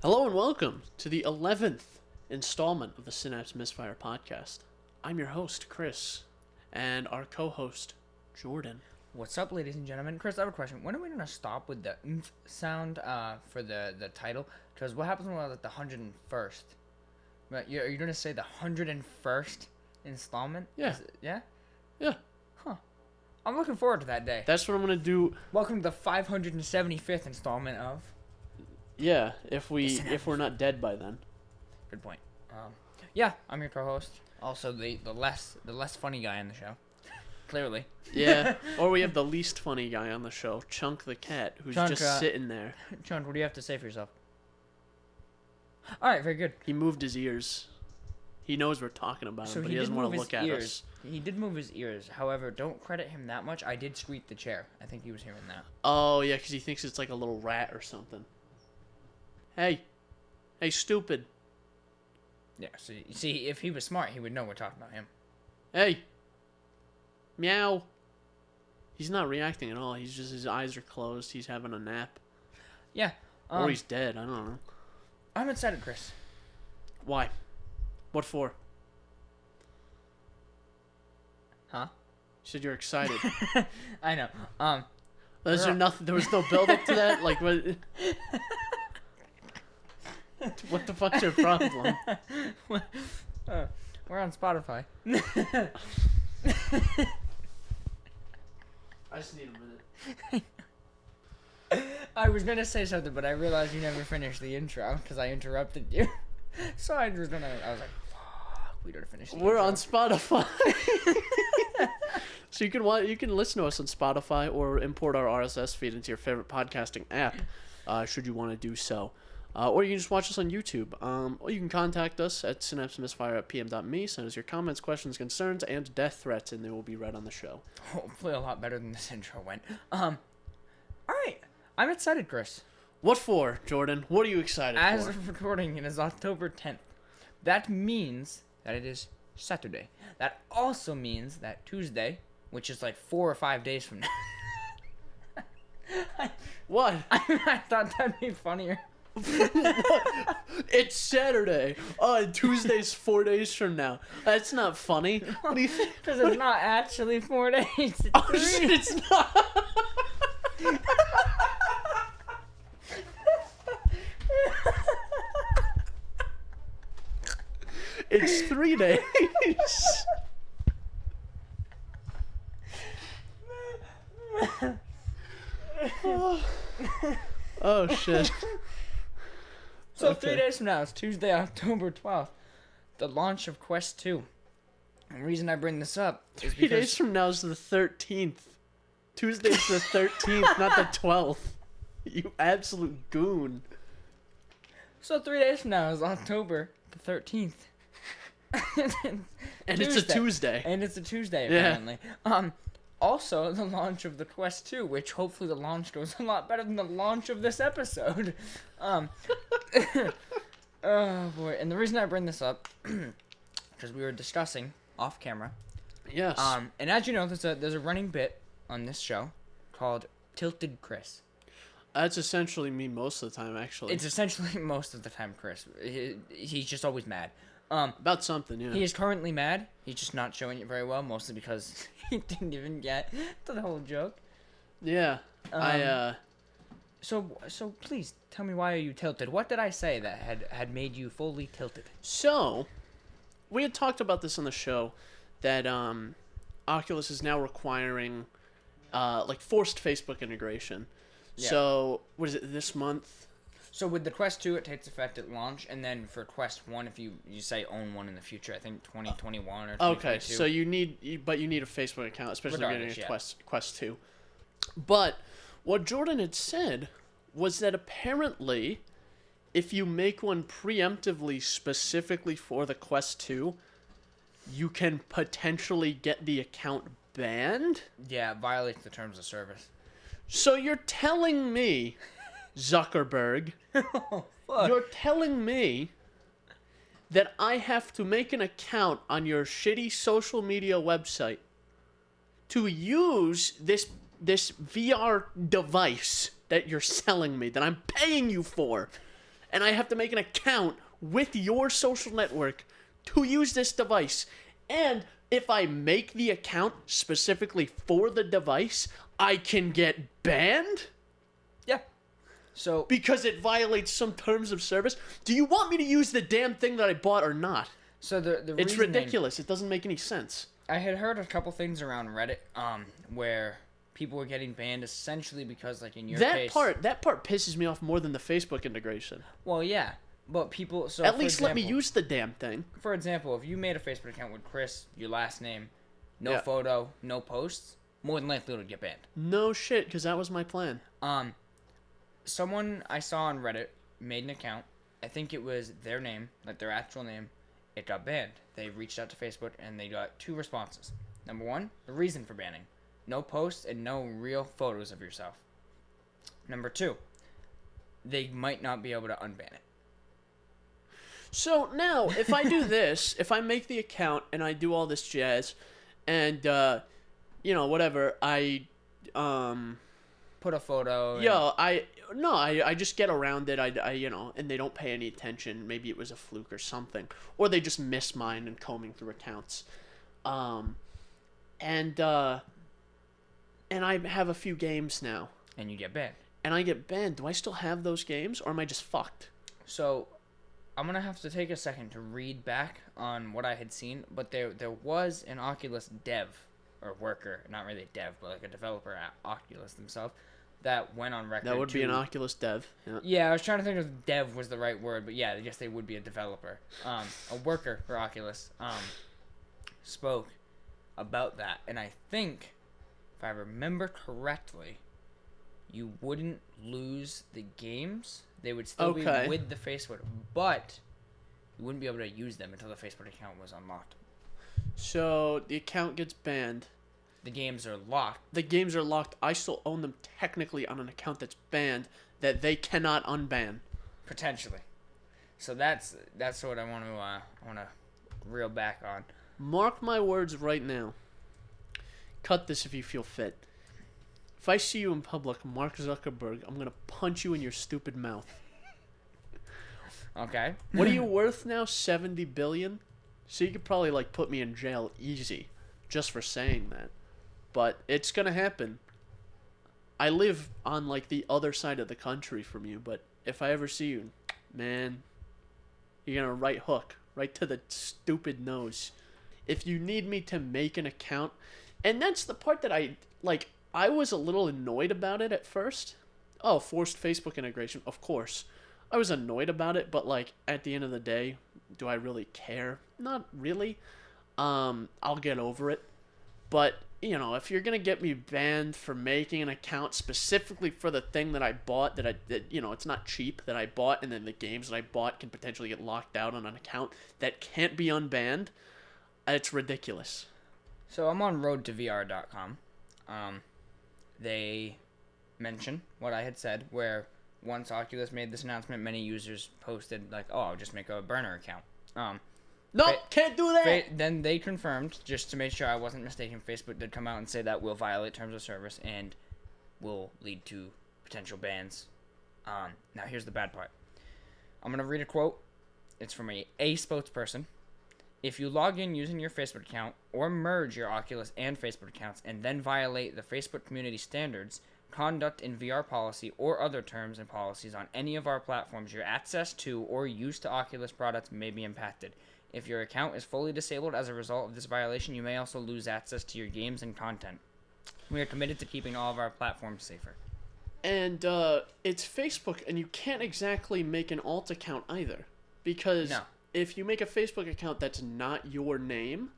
Hello and welcome to the 11th installment of the Synapse Misfire podcast. I'm your host, Chris, and our co-host, Jordan. What's up, ladies and gentlemen? Chris, I have a question. When are we going to stop with the sound for the title? Because what happens when we're at the 101st? Are you going to say the 101st installment? Yeah. Yeah? Yeah. Huh. I'm looking forward to that day. That's what I'm going to do. Welcome to the 575th installment of... Yeah, if we're not dead by then. Good point. Yeah, I'm your co-host. Also, the less funny guy on the show. Clearly. Yeah, or we have the least funny guy on the show, Chunk the cat, who's Chunk, just sitting there. Chunk, what do you have to say for yourself? Alright, very good. He moved his ears. He knows we're talking about him, but he doesn't want to look at us. He did move his ears. However, don't credit him that much. I did squeak the chair. I think he was hearing that. Oh, yeah, because he thinks it's like a little rat or something. Hey, stupid. Yeah, see, if he was smart, he would know we're talking about him. Hey, meow. He's not reacting at all. His eyes are closed. He's having a nap. Yeah. Or he's dead. I don't know. I'm excited, Chris. Why? What for? Huh? You said you're excited. I know. There was no build up to that? Like, what? What the fuck's your problem? We're on Spotify. I just need a minute. I was gonna say something, but I realized you never finished the intro because I interrupted you. So I was like, fuck, we don't finish the We're intro. on Spotify. So you can listen to us on Spotify or import our RSS feed into your favorite podcasting app, should you want to do so. Or you can just watch us on YouTube. Or you can contact us at synapsemisfire@pm.me. Send us your comments, questions, concerns, and death threats, and they will be read on the show. Hopefully a lot better than this intro went. Alright. I'm excited, Chris. What for, Jordan? What are you excited for? As of recording, it is October 10th. That means that it is Saturday. That also means that Tuesday, which is like 4 or 5 days from now. What? I thought that'd be funnier. It's Saturday. Oh, Tuesday's 4 days from now. That's not funny. What do you think? Because it's not actually 4 days. It's 3. Oh shit, it's not. It's 3 days. Oh shit. So Okay. 3 days from now, it's Tuesday, October 12th, the launch of Quest 2. And the reason I bring this up is 3 because... days from now is the 13th. Tuesday's the 13th, not the 12th. You absolute goon. So 3 days from now is October the 13th. And it's a Tuesday. And it's a Tuesday, Yeah. apparently. Also, the launch of the Quest 2, which hopefully the launch goes a lot better than the launch of this episode. Oh, boy. And the reason I bring this up, because we were discussing off camera. Yes. And as you know, there's a running bit on this show called Tilted Chris. That's essentially me most of the time, actually. It's essentially most of the time Chris. He's just always mad. About something, yeah. He is currently mad. He's just not showing it very well, mostly because he didn't even get to the whole joke. Yeah. So please tell me, why are you tilted? What did I say that had made you fully tilted? So, we had talked about this on the show, that Oculus is now requiring like forced Facebook integration. Yeah. So, what is it, this month? So with the Quest 2, it takes effect at launch, and then for Quest 1, if you say own one in the future, I think 2021 or 2022. Okay, so you need a Facebook account, especially if you're getting a Regardless, Quest 2. But what Jordan had said was that apparently, if you make one preemptively specifically for the Quest 2, you can potentially get the account banned? Yeah, it violates the terms of service. So you're telling me, Zuckerberg, you're telling me that I have to make an account on your shitty social media website to use this VR device that you're selling me, that I'm paying you for, and I have to make an account with your social network to use this device. And if I make the account specifically for the device, I can get banned? Yeah. So Because it violates some terms of service? Do you want me to use the damn thing that I bought or not? so the It's reasoning- ridiculous. It doesn't make any sense. I had heard a couple things around Reddit, where people were getting banned essentially because, like, in your case, That part pisses me off more than the Facebook integration. Well, yeah, but people. So At for least let me example- use the damn thing. For example, if you made a Facebook account with Chris, your last name, no Yeah. photo, no posts, more than likely it'll get banned. No shit, because that was my plan. Someone I saw on Reddit made an account. I think it was their name, like their actual name. It got banned. They reached out to Facebook and they got 2 responses. Number 1, the reason for banning: no posts and no real photos of yourself. Number 2, they might not be able to unban it. So now, if I do this, if I make the account and I do all this jazz, and whatever, I Put a photo. I just get around it. And they don't pay any attention. Maybe it was a fluke or something, or they just miss mine and combing through accounts, and I have a few games now, And you get banned. and I get banned. Do I still have those games, or am I just fucked? So, I'm gonna have to take a second to read back on what I had seen, but there was an Oculus dev or worker, not really a dev, but like a developer at Oculus themselves, that went on record. That would be an Oculus dev. Yeah. Yeah, I was trying to think if dev was the right word, but yeah, I guess they would be a developer. A worker for Oculus spoke about that, and I think, if I remember correctly, you wouldn't lose the games. They would still be with the Facebook, but you wouldn't be able to use them until the Facebook account was unlocked. So the account gets banned. The games are locked. The games are locked. I still own them technically on an account that's banned that they cannot unban. Potentially. So that's what I want to reel back on. Mark my words right now. Cut this if you feel fit. If I see you in public, Mark Zuckerberg, I'm gonna punch you in your stupid mouth. Okay. What are you worth now? 70 billion? So you could probably put me in jail easy just for saying that. But it's gonna happen. I live on the other side of the country from you, but if I ever see you, man, you're gonna right hook right to the stupid nose. If you need me to make an account, and that's the part that I was a little annoyed about it at first. Oh, forced Facebook integration, of course. I was annoyed about it, but at the end of the day, do I really care? Not really. I'll get over it. But, if you're going to get me banned for making an account specifically for the thing that I bought, that it's not cheap, that I bought, and then the games that I bought can potentially get locked out on an account that can't be unbanned, it's ridiculous. So I'm on roadtovr.com. They mention what I had said, where once Oculus made this announcement, many users posted oh, I'll just make a burner account. No, can't do that. Then they confirmed, just to make sure I wasn't mistaken, Facebook did come out and say that will violate terms of service and will lead to potential bans. Now here's the bad part. I'm gonna read a quote. It's from a spokesperson. If you log in using your Facebook account or merge your Oculus and Facebook accounts and then violate the Facebook community standards, conduct in VR policy, or other terms and policies on any of our platforms, your access to or use to Oculus products may be impacted. If your account is fully disabled as a result of this violation, you may also lose access to your games and content. We are committed to keeping all of our platforms safer. And it's Facebook, and you can't exactly make an alt account either. Because if you make a Facebook account that's not your name,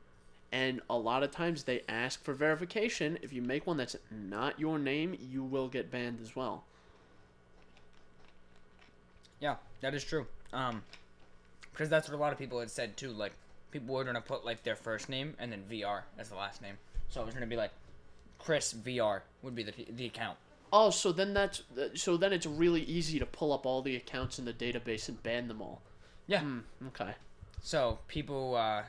and a lot of times they ask for verification, if you make one that's not your name, you will get banned as well. Yeah, that is true. Because that's what a lot of people had said too. People were gonna put their first name and then VR as the last name. So it was gonna be Chris VR would be the account. Oh, so then it's really easy to pull up all the accounts in the database and ban them all. Yeah. Okay. So people, I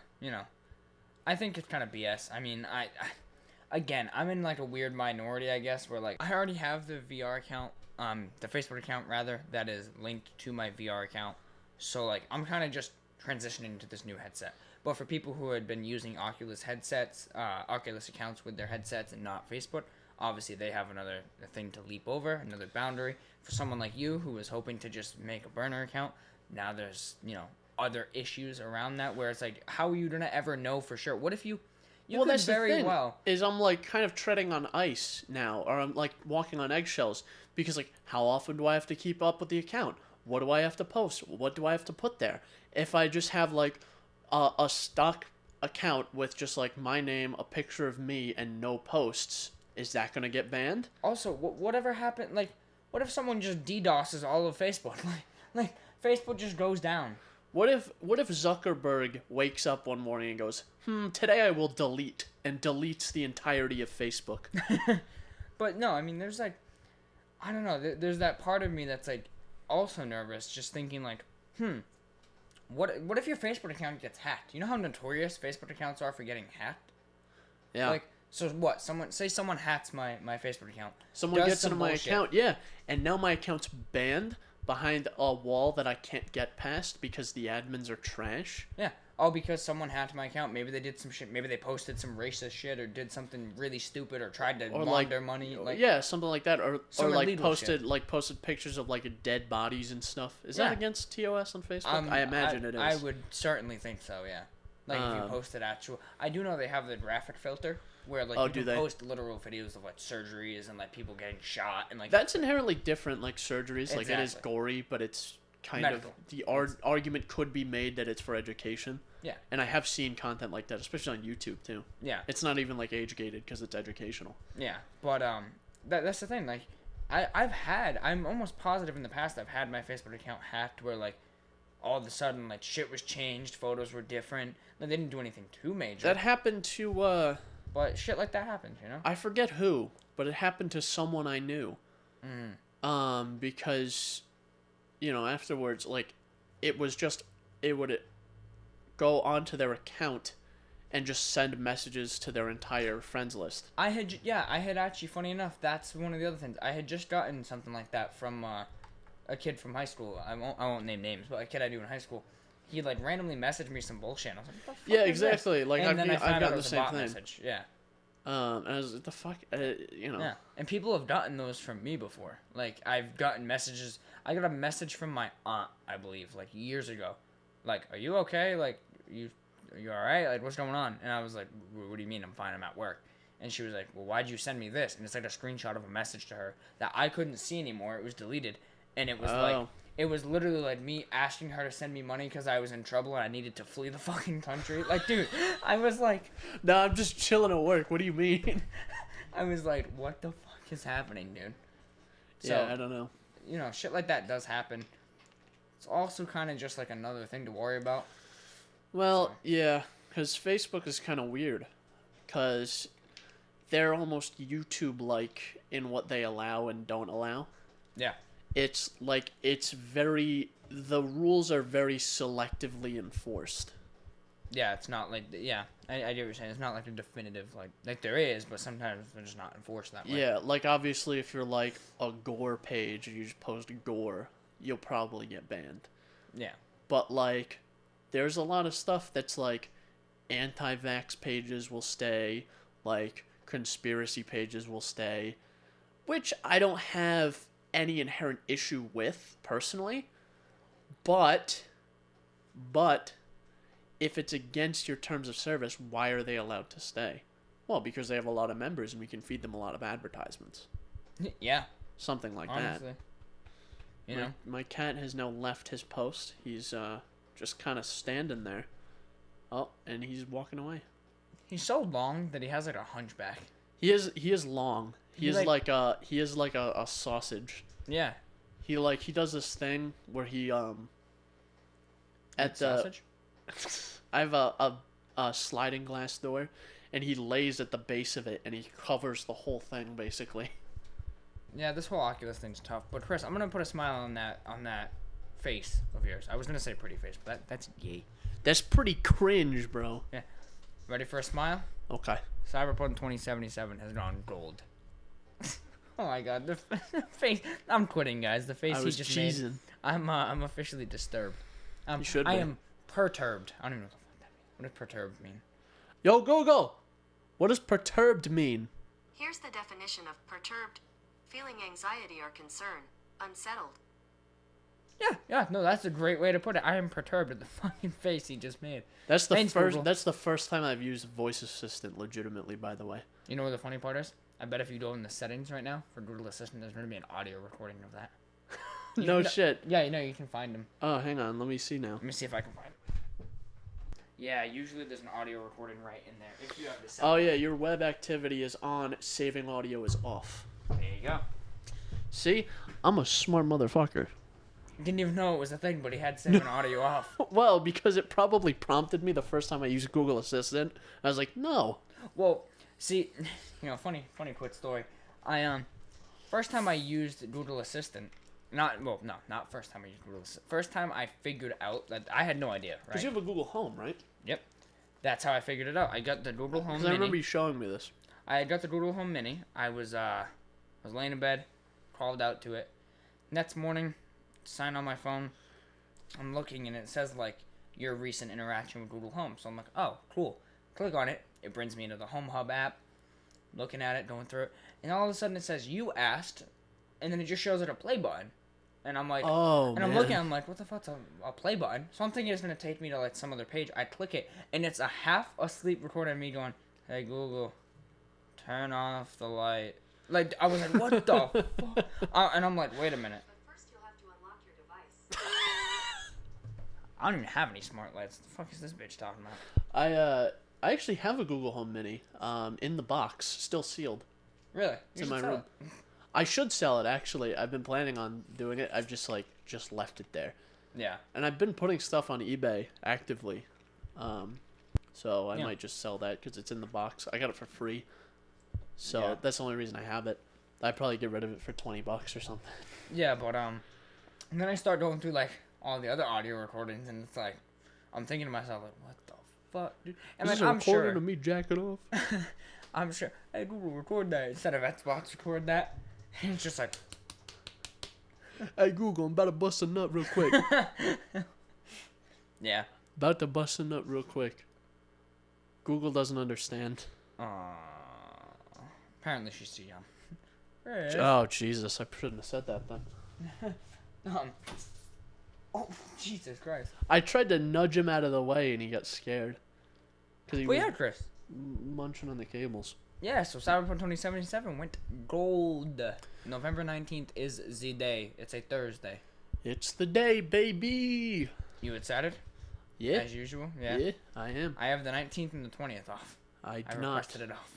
think it's kind of BS. I mean, I'm in a weird minority, I guess, where I already have the VR account the Facebook account rather, that is linked to my VR account. So like I'm kind of just transitioning to this new headset. But for people who had been using Oculus headsets, Oculus accounts with their headsets and not Facebook, obviously they have another thing to leap over, another boundary. For someone like you who was hoping to just make a burner account, now there's, other issues around that where it's like, how are you gonna ever know for sure? What if you well, could that's very the thing, well is I'm like kind of treading on ice now, or I'm like walking on eggshells because like how often do I have to keep up with the account? What do I have to post? What do I have to put there? If I just have like a stock account with just like my name, a picture of me, and no posts, is that gonna get banned? Also, whatever happened, like, what if someone just DDoSes all of Facebook? like Facebook just goes down. What if Zuckerberg wakes up one morning and goes, today I will delete, and deletes the entirety of Facebook? But no, I mean, there's like, I don't know, there's that part of me that's like also nervous, just thinking like, what if your Facebook account gets hacked? You know how notorious Facebook accounts are for getting hacked? Yeah. Like, so what? Someone hacks my Facebook account. Someone gets into my account, yeah, and now my account's banned behind a wall that I can't get past because the admins are trash. Yeah. Oh, because someone hacked my account. Maybe they did some shit. Maybe they posted some racist shit or did something really stupid or tried to launder money. Like, yeah, something like that. Or like posted pictures of like dead bodies and stuff. Is that against TOS on Facebook? I imagine it is. I would certainly think so, yeah. Like if you posted actual... I do know they have the graphic filter where like you can post literal videos of like surgeries and like people getting shot and like... That's inherently different, like surgeries. Exactly. Like it is gory, but it's kind medical. Of... The argument could be made that it's for education. Yeah. And I have seen content like that, especially on YouTube too. Yeah. It's not even like age gated because it's educational. Yeah, but that's the thing. Like, I'm almost positive in the past I've had my Facebook account hacked where like all of a sudden like shit was changed, photos were different. Like, they didn't do anything too major. That happened to But shit like that happens, I forget who, but it happened to someone I knew. Because afterwards, like, it would go onto their account and just send messages to their entire friends list. I had actually, funny enough, that's one of the other things. I had just gotten something like that from a kid from high school. I won't name names, but a kid I knew in high school. He like randomly messaged me some bullshit. And I was like, what the fuck? Yeah, exactly. Like and I've gotten the same thing. Message. Yeah. And I was like, the fuck, Yeah, and people have gotten those from me before. Like, I've gotten messages. I got a message from my aunt, I believe, like years ago. Like, are you okay? Like, are you all right? Like, what's going on? And I was like, what do you mean? I'm fine. I'm at work. And she was like, well, why'd you send me this? And it's like a screenshot of a message to her that I couldn't see anymore. It was deleted. And it was like, it was literally like me asking her to send me money because I was in trouble and I needed to flee the fucking country. Like, dude, I was like... No, I'm just chilling at work. What do you mean? I was like, what the fuck is happening, dude? So, yeah, I don't know. Shit like that does happen. It's also kind of just like another thing to worry about. Well, yeah, because Facebook is kind of weird. Because they're almost YouTube-like in what they allow and don't allow. Yeah. It's like, the rules are very selectively enforced. Yeah, it's not like, yeah, I get what you're saying. It's not like a definitive, like there is, but sometimes they're just not enforced that way. Yeah, like obviously if you're like a gore page and you just post gore, you'll probably get banned. Yeah. But like, there's a lot of stuff that's like, anti-vax pages will stay, like, conspiracy pages will stay, which I don't have any inherent issue with personally, but if it's against your terms of service, why are they allowed to stay? Well, because they have a lot of members and we can feed them a lot of advertisements. Yeah, something like honestly. That. My cat has now left his post. He's just kind of standing there. Oh, and he's walking away. He's so long that he has like a hunchback. He is long. He is like a sausage. Yeah. He does this thing where he sausage? I have a sliding glass door, and he lays at the base of it and he covers the whole thing basically. Yeah, this whole Oculus thing's tough. But Chris, I'm gonna put a smile on that face of yours. I was gonna say pretty face, but that's gay. That's pretty cringe, bro. Yeah. Ready for a smile? Okay. Cyberpunk 2077 has gone gold. Oh my god, the face. I'm quitting, guys. The face I he was just cheesing. made. I'm officially disturbed. You should I be. am perturbed. I don't even know what that means. What does perturbed mean? Yo, Google! What does perturbed mean? Here's the definition of perturbed: feeling anxiety or concern, unsettled. Yeah, no, that's a great way to put it. I am perturbed at the fucking face he just made. That's the Thanks, first. Google. That's the first time I've used voice assistant legitimately. By the way. You know what the funny part is? I bet if you go in the settings right now for Google Assistant, there's going to be an audio recording of that. No shit. Yeah, you know, you can find them. Oh, hang on. Let me see now. Let me see if I can find it. Yeah, usually there's an audio recording right in there. If you have the Oh yeah, your web activity is on. Saving audio is off. There you go. See, I'm a smart motherfucker. Didn't even know it was a thing, but he had saving audio off. Well, because it probably prompted me the first time I used Google Assistant. I was like, no. Well, see, you know, funny quick story. First time I used Google Assistant, not first time I used Google Assistant. First time I figured out that I had no idea, right? Because you have a Google Home, right? Yep. That's how I figured it out. I got the Google Home Because Mini. I remember you showing me this. I got the Google Home Mini. I was laying in bed, crawled out to it. Next morning, sign on my phone. I'm looking and it says like your recent interaction with Google Home. So I'm like, oh, cool. Click on it. It brings me into the Home Hub app. Looking at it, going through it, and all of a sudden it says you asked, and then it just shows it a play button, and I'm like, oh, and I'm looking, I'm like, what the fuck's a play button? So I'm thinking it's gonna take me to like some other page. I click it, and it's a half asleep recording of me going, hey Google, turn off the light. Like I was like, what the fuck? And I'm like, wait a minute. But first you'll have to unlock your device. I don't even have any smart lights. The fuck is this bitch talking about? I actually have a Google Home Mini, in the box, still sealed. Really? It's in my room. I should sell it, actually. I've been planning on doing it. I've just left it there. Yeah. And I've been putting stuff on eBay actively. So I Yeah. might just sell that because it's in the box. I got it for free. So Yeah. that's the only reason I have it. I'd probably get rid of it for $20 or something. Yeah, but and then I start going through like all the other audio recordings, and it's like, I'm thinking to myself like, what the fuck, dude? And Is like, this a I'm recording sure, of me jacking off? I'm sure. Hey Google, record that instead of Xbox, record that. And it's just like, Hey Google, I'm about to bust a nut real quick. yeah. About to bust a nut real quick. Google doesn't understand. Apparently she's too young. Right. Oh Jesus, I shouldn't have said that then. Oh Jesus Christ. I tried to nudge him out of the way and he got scared. Cause he Well, was yeah, Chris. munching on the cables. Yeah, so Cyberpunk 2077 went gold. November 19th is the day. It's a Thursday. It's the day, baby. You excited? Yeah. As usual? Yeah, I am. I have the 19th and the 20th off. I do I not. requested it off.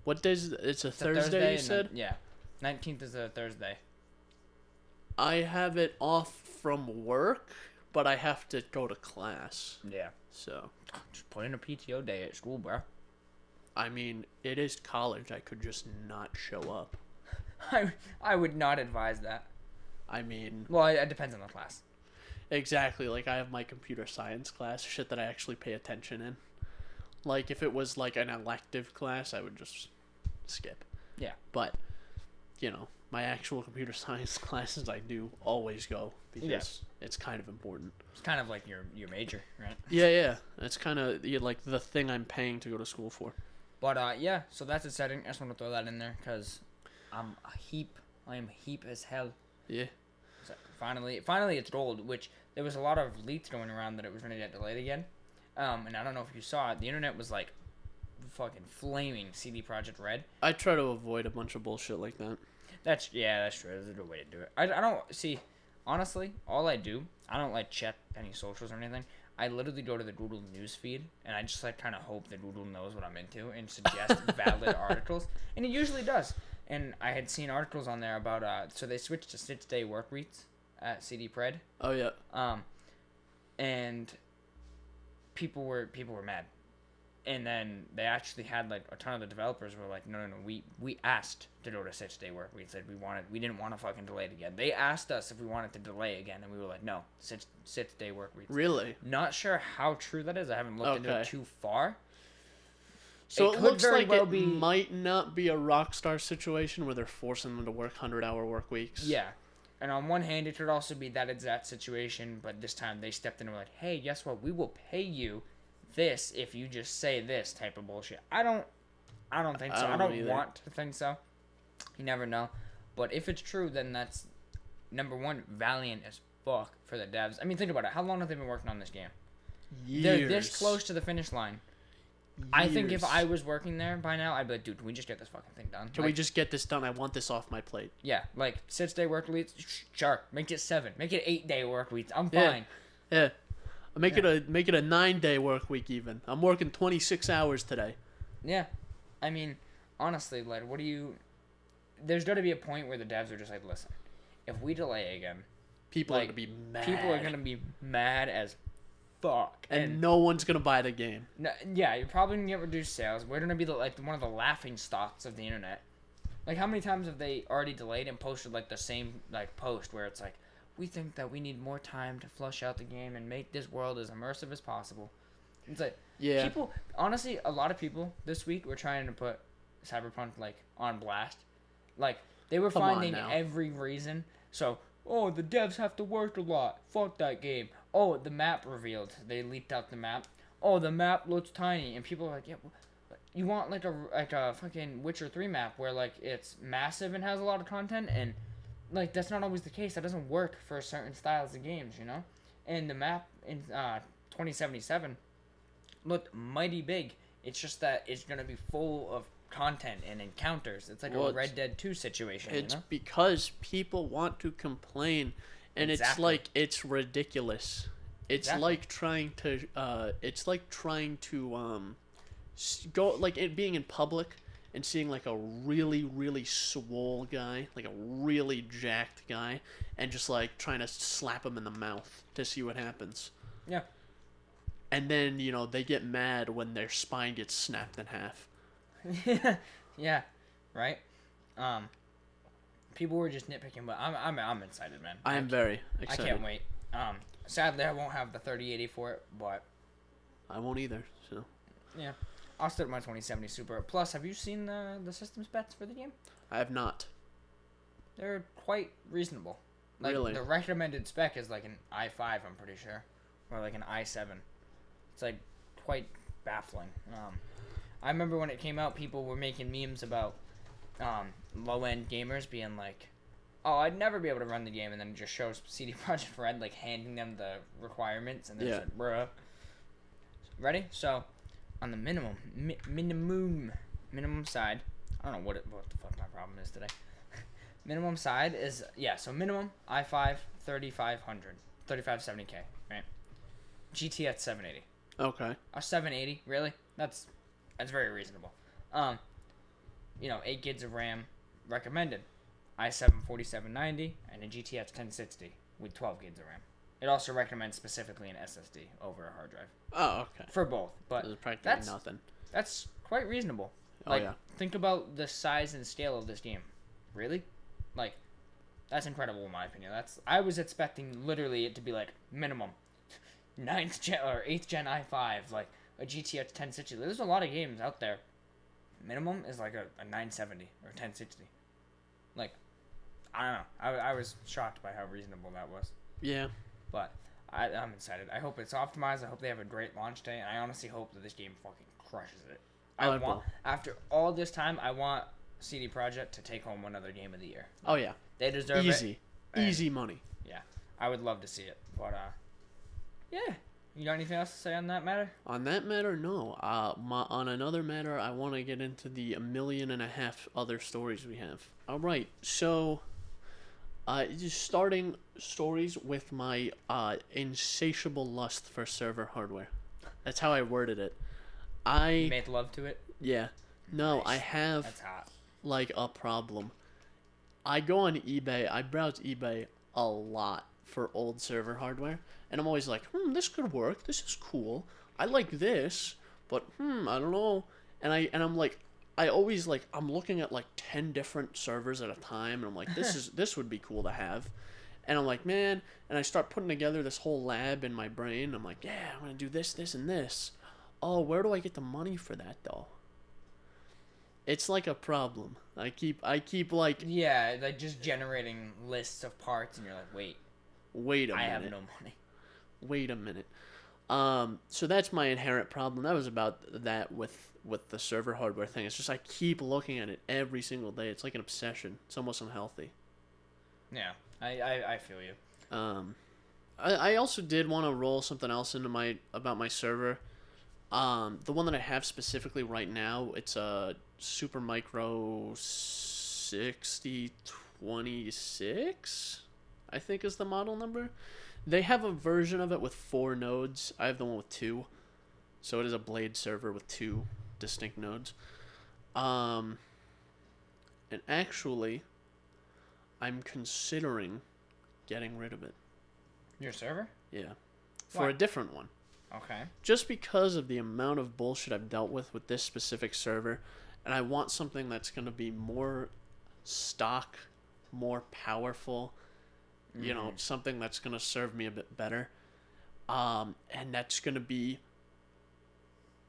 What day is it? It's a It's a Thursday, you and said? then- yeah. 19th is a Thursday. I have it off from work, but I have to go to class. Yeah. So, Just put in a PTO day at school, bro. I mean, it is college. I could just not show up. I would not advise that. I mean, Well, it depends on the class. exactly. Like, I have my computer science class, shit that I actually pay attention in. Like, if it was like an elective class, I would just skip. Yeah. But, you know, my actual computer science classes, I do always go because it's kind of important. It's kind of like your major, right? Yeah. It's kind of like the thing I'm paying to go to school for. But, yeah, so that's exciting. I just want to throw that in there because I'm a heap. I am heap as hell. Yeah. So finally it's gold, which there was a lot of leaks going around that it was going to get delayed again. And I don't know if you saw it. The internet was like fucking flaming CD Projekt Red. I try to avoid a bunch of bullshit like that. That's true. That's a good way to do it. I don't see. Honestly, all I do, I don't like check any socials or anything. I literally go to the Google News feed and I just like kind of hope that Google knows what I'm into and suggest valid articles, and it usually does. And I had seen articles on there about so they switched to 6-day work weeks at CD Pred. Oh yeah. And people were mad. And then they actually had like a ton of the developers were like, no, we asked to go to 6-day work. We said we didn't want to fucking delay it again. They asked us if we wanted to delay again, and we were like, no, 6-day work weeks. Really? Not sure how true that is. I haven't looked into it too far. So it could looks very like well it be. might not be a Rockstar situation where they're forcing them to work 100-hour work weeks. Yeah. And on one hand, it could also be that it's that situation, but this time they stepped in and were like, hey, guess what? We will pay you this if you just say this type of bullshit. I don't think so. I don't want to think so. You never know. But if it's true, then that's, number one, valiant as fuck for the devs. I mean, think about it. How long have they been working on this game? Years. They're this close to the finish line. I think if I was working there by now, I'd be like, dude, can we just get this fucking thing done? Can we just get this done? I want this off my plate. Yeah, like 6-day work weeks. Sure, make it 7. Make it 8-day work weeks. I'm fine. Yeah. Make it a 9-day work week even. I'm working 26 hours today. Yeah. I mean, honestly, like, what do you... There's got to be a point where the devs are just like, listen, if we delay again... People are going to be mad. People are going to be mad as fuck. And no one's going to buy the game. No, yeah, you're probably going to get reduced sales. We're going to be, one of the laughing stocks of the internet. Like, how many times have they already delayed and posted, the same, post where it's like, we think that we need more time to flush out the game and make this world as immersive as possible. It's like, yeah. People, honestly, a lot of people this week were trying to put Cyberpunk, on blast. They were finding every reason. So, oh, the devs have to work a lot. Fuck that game. Oh, the map revealed. They leaked out the map. Oh, the map looks tiny. And people are like, yeah, you want, a fucking Witcher 3 map where, it's massive and has a lot of content? And, that's not always the case. That doesn't work for certain styles of games, you know? And the map in 2077 looked mighty big. It's just that it's going to be full of content and encounters. It's like a Red Dead 2 situation, It's you know? because people want to complain, and Exactly. it's ridiculous. It's like trying to go, it being in public and seeing a really, really swole guy, a really jacked guy, and just trying to slap him in the mouth to see what happens. Yeah. And then, they get mad when their spine gets snapped in half. Yeah, right. People were just nitpicking, but I'm excited, man. I am very excited. I can't wait. Sadly, I won't have the 3080 for it, but I won't either. So yeah, I'll stick with my 2070 Super. Plus, have you seen the system specs for the game? I have not. They're quite reasonable. Really? The recommended spec is an i5, I'm pretty sure, or an i7. It's quite baffling. I remember when it came out, people were making memes about low-end gamers being like, oh, I'd never be able to run the game, and then it just shows CD Projekt Red handing them the requirements, and they're like, bruh. Ready? So, on the minimum side, I don't know what the fuck my problem is today. Minimum side is, so minimum i5 3570K, right? GTX 780. Okay. A 780, really? That's very reasonable. 8 gigs of RAM recommended. i7 4790 and a GTX 1060 with 12 gigs of RAM. It also recommends specifically an SSD over a hard drive. Oh, okay. For both, but There's practically nothing. That's quite reasonable. Oh, yeah. Think about the size and scale of this game. Really? That's incredible in my opinion. I was expecting literally it to be minimum 9th gen or 8th gen i5, a GTX 1060. There's a lot of games out there. Minimum is a 970 or 1060. I don't know. I was shocked by how reasonable that was. Yeah. But I'm excited. I hope it's optimized. I hope they have a great launch day. And I honestly hope that this game fucking crushes it. After all this time, I want CD Projekt to take home another game of the year. Oh, yeah. They deserve it. Easy money. Yeah. I would love to see it. But, yeah. You got anything else to say on that matter? On that matter, no. On another matter, I want to get into the 1.5 million other stories we have. All right, so just starting stories with my insatiable lust for server hardware. That's how I worded it. You made love to it? Yeah. No, Nice. I have That's hot. a problem. I go on eBay. I browse eBay a lot for old server hardware, and I'm always like, this could work. This is cool. I like this, but I don't know. And I'm like, I'm looking at 10 different servers at a time, and I'm like, this would be cool to have. And I'm like, man, and I start putting together this whole lab in my brain. I'm like, yeah, I'm gonna do this, this, and this. Oh, where do I get the money for that though? It's like a problem. I keep like, Yeah, like just generating lists of parts, and you're like, wait a I minute. have no money. Wait a minute. So that's my inherent problem. That was about that with the server hardware thing. It's just I keep looking at it every single day. It's like an obsession. It's almost unhealthy. Yeah, I feel you. I also did want to roll something else into about my server. The one that I have specifically right now, it's a Supermicro 6026, I think is the model number. They have a version of it with 4 nodes. I have the one with 2. So it is a blade server with 2 distinct nodes. And actually, I'm considering getting rid of it. Your server? Yeah. For Why? a different one. Okay. Just because of the amount of bullshit I've dealt with this specific server, and I want something that's going to be more stock, more powerful, you know, something that's going to serve me a bit better, and that's going to be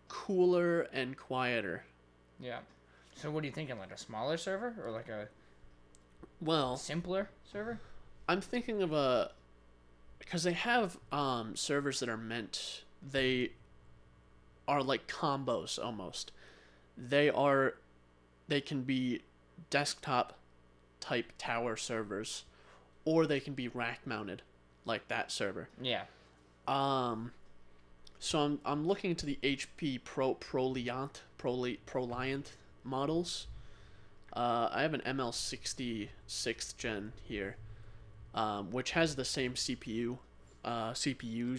cooler and quieter. Yeah. So what are you thinking? Like a smaller server or like a Well, simpler server? I'm thinking of because they have servers that are they are like combos almost. They can be desktop type tower servers, or they can be rack mounted like that server. Yeah. So I'm looking into the HP Proliant models. I have an ML60 6th gen here, which has the same CPUs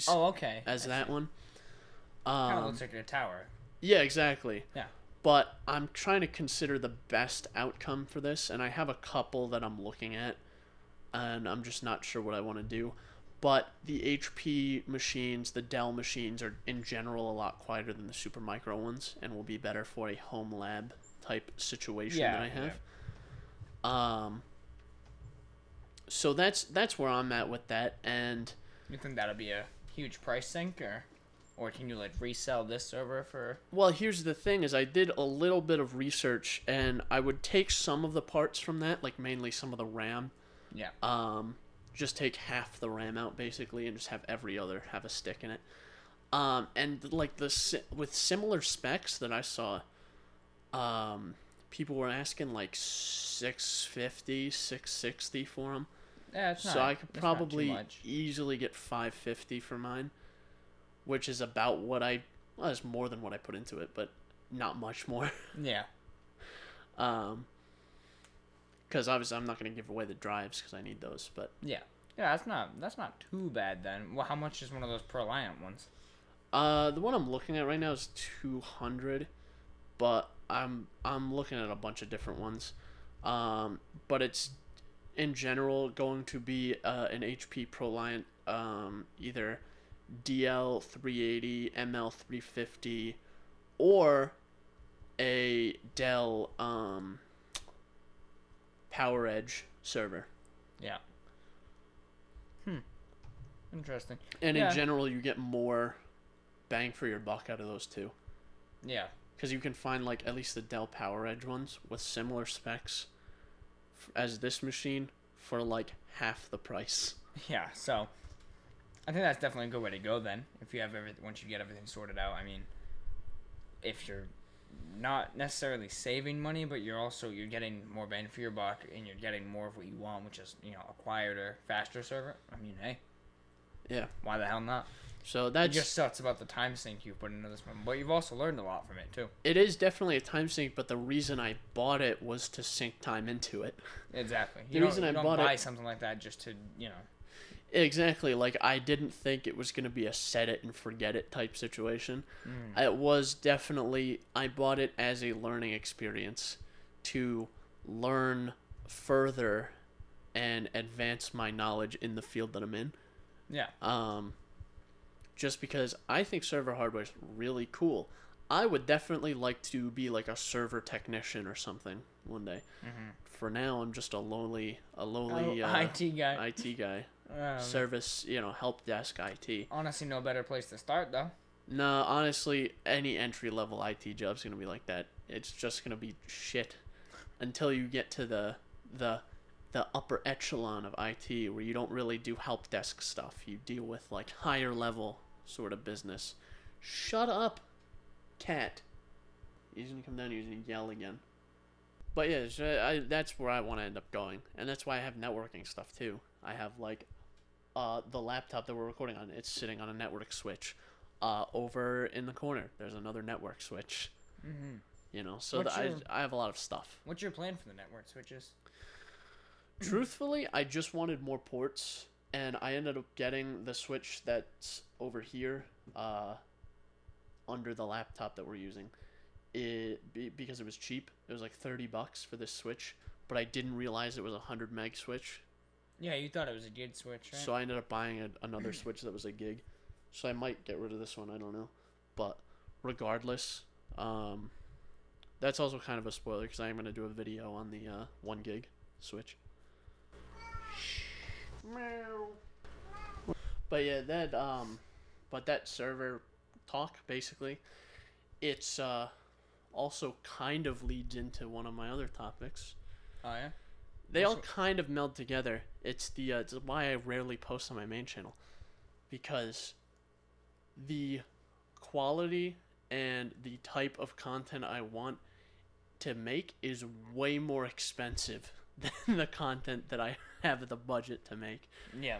Oh, okay. as that one. Kind of looks like a tower. Yeah, exactly. Yeah. But I'm trying to consider the best outcome for this, and I have a couple that I'm looking at, and I'm just not sure what I want to do. But the HP machines, the Dell machines, are in general a lot quieter than the Supermicro ones, and will be better for a home lab type situation that I have. Yeah. So that's where I'm at with that, and You think that'll be a huge price sink, or can you like resell this server for? well, here's the thing: is I did a little bit of research, and I would take some of the parts from that, like mainly some of the RAM. Yeah. Just take half the RAM out basically, and just have every other have a stick in it. And like with similar specs that I saw, people were asking like 650, 660 for them. Yeah, it's not. So I could it's not too probably much. easily get 550 for mine, which is about what well, it's more than what I put into it, but not much more. Yeah. Because obviously I'm not going to give away the drives because I need those, but Yeah. Yeah, that's not too bad then. Well, how much is one of those Proliant ones? the one I'm looking at right now is 200, but I'm looking at a bunch of different ones. But it's in general going to be an HP ProLiant, either DL380, ML350, or a Dell PowerEdge server. Yeah. Interesting. And Yeah. in general, you get more bang for your buck out of those two. Yeah. Because you can find, like, at least the Dell PowerEdge ones with similar specs as this machine for, like, half the price. Yeah. So, I think that's definitely a good way to go then. If you have once you get everything sorted out. I mean, if you're not necessarily saving money, but you're getting more bang for your buck, and you're getting more of what you want, which is a quieter, faster server. I mean, hey. Yeah. Why the hell not? So It that's just sucks about the time sink you put into this one, but you've also learned a lot from it too. it is definitely a time sink, but the reason I bought it was to sink time into it. Exactly. The reason I don't bought buy it- something like that just to Exactly. Like, I didn't think it was going to be a set it and forget it type situation. It was definitely, I bought it as a learning experience to learn further and advance my knowledge in the field that I'm in. Yeah. Just because I think server hardware is really cool. I would definitely like to be like a server technician or something one day. For now, I'm just a lowly IT guy. IT guy. Service, help desk IT. Honestly, no better place to start though. No, honestly, any entry-level IT job's going to be like that. It's just going to be shit until you get to the upper echelon of IT, where you don't really do help desk stuff. You deal with like higher level sort of business. Shut up, cat. He's gonna come down here and yell again. But yeah, so that's where I want to end up going, and that's why I have networking stuff too. I have like the laptop that we're recording on. It's sitting on a network switch. Over in the corner, there's another network switch. Mm-hmm. You know, so I have a lot of stuff. What's your plan for the network switches? Truthfully, I just wanted more ports, and I ended up getting the switch that's over here, under the laptop that we're using. Because it was cheap. It was like $30 for this switch, but I didn't realize it was a 100 meg switch. Yeah, you thought it was a gig switch, right? So I ended up buying another switch that was a gig. So I might get rid of this one. I don't know, but regardless, that's also kind of a spoiler because I am going to do a video on the 1 gig switch. But yeah, that server talk basically, it's also kind of leads into one of my other topics. Oh yeah. They all kind of meld together. It's why I rarely post on my main channel, because the quality and the type of content I want to make is way more expensive than the content that I have the budget to make. Yeah.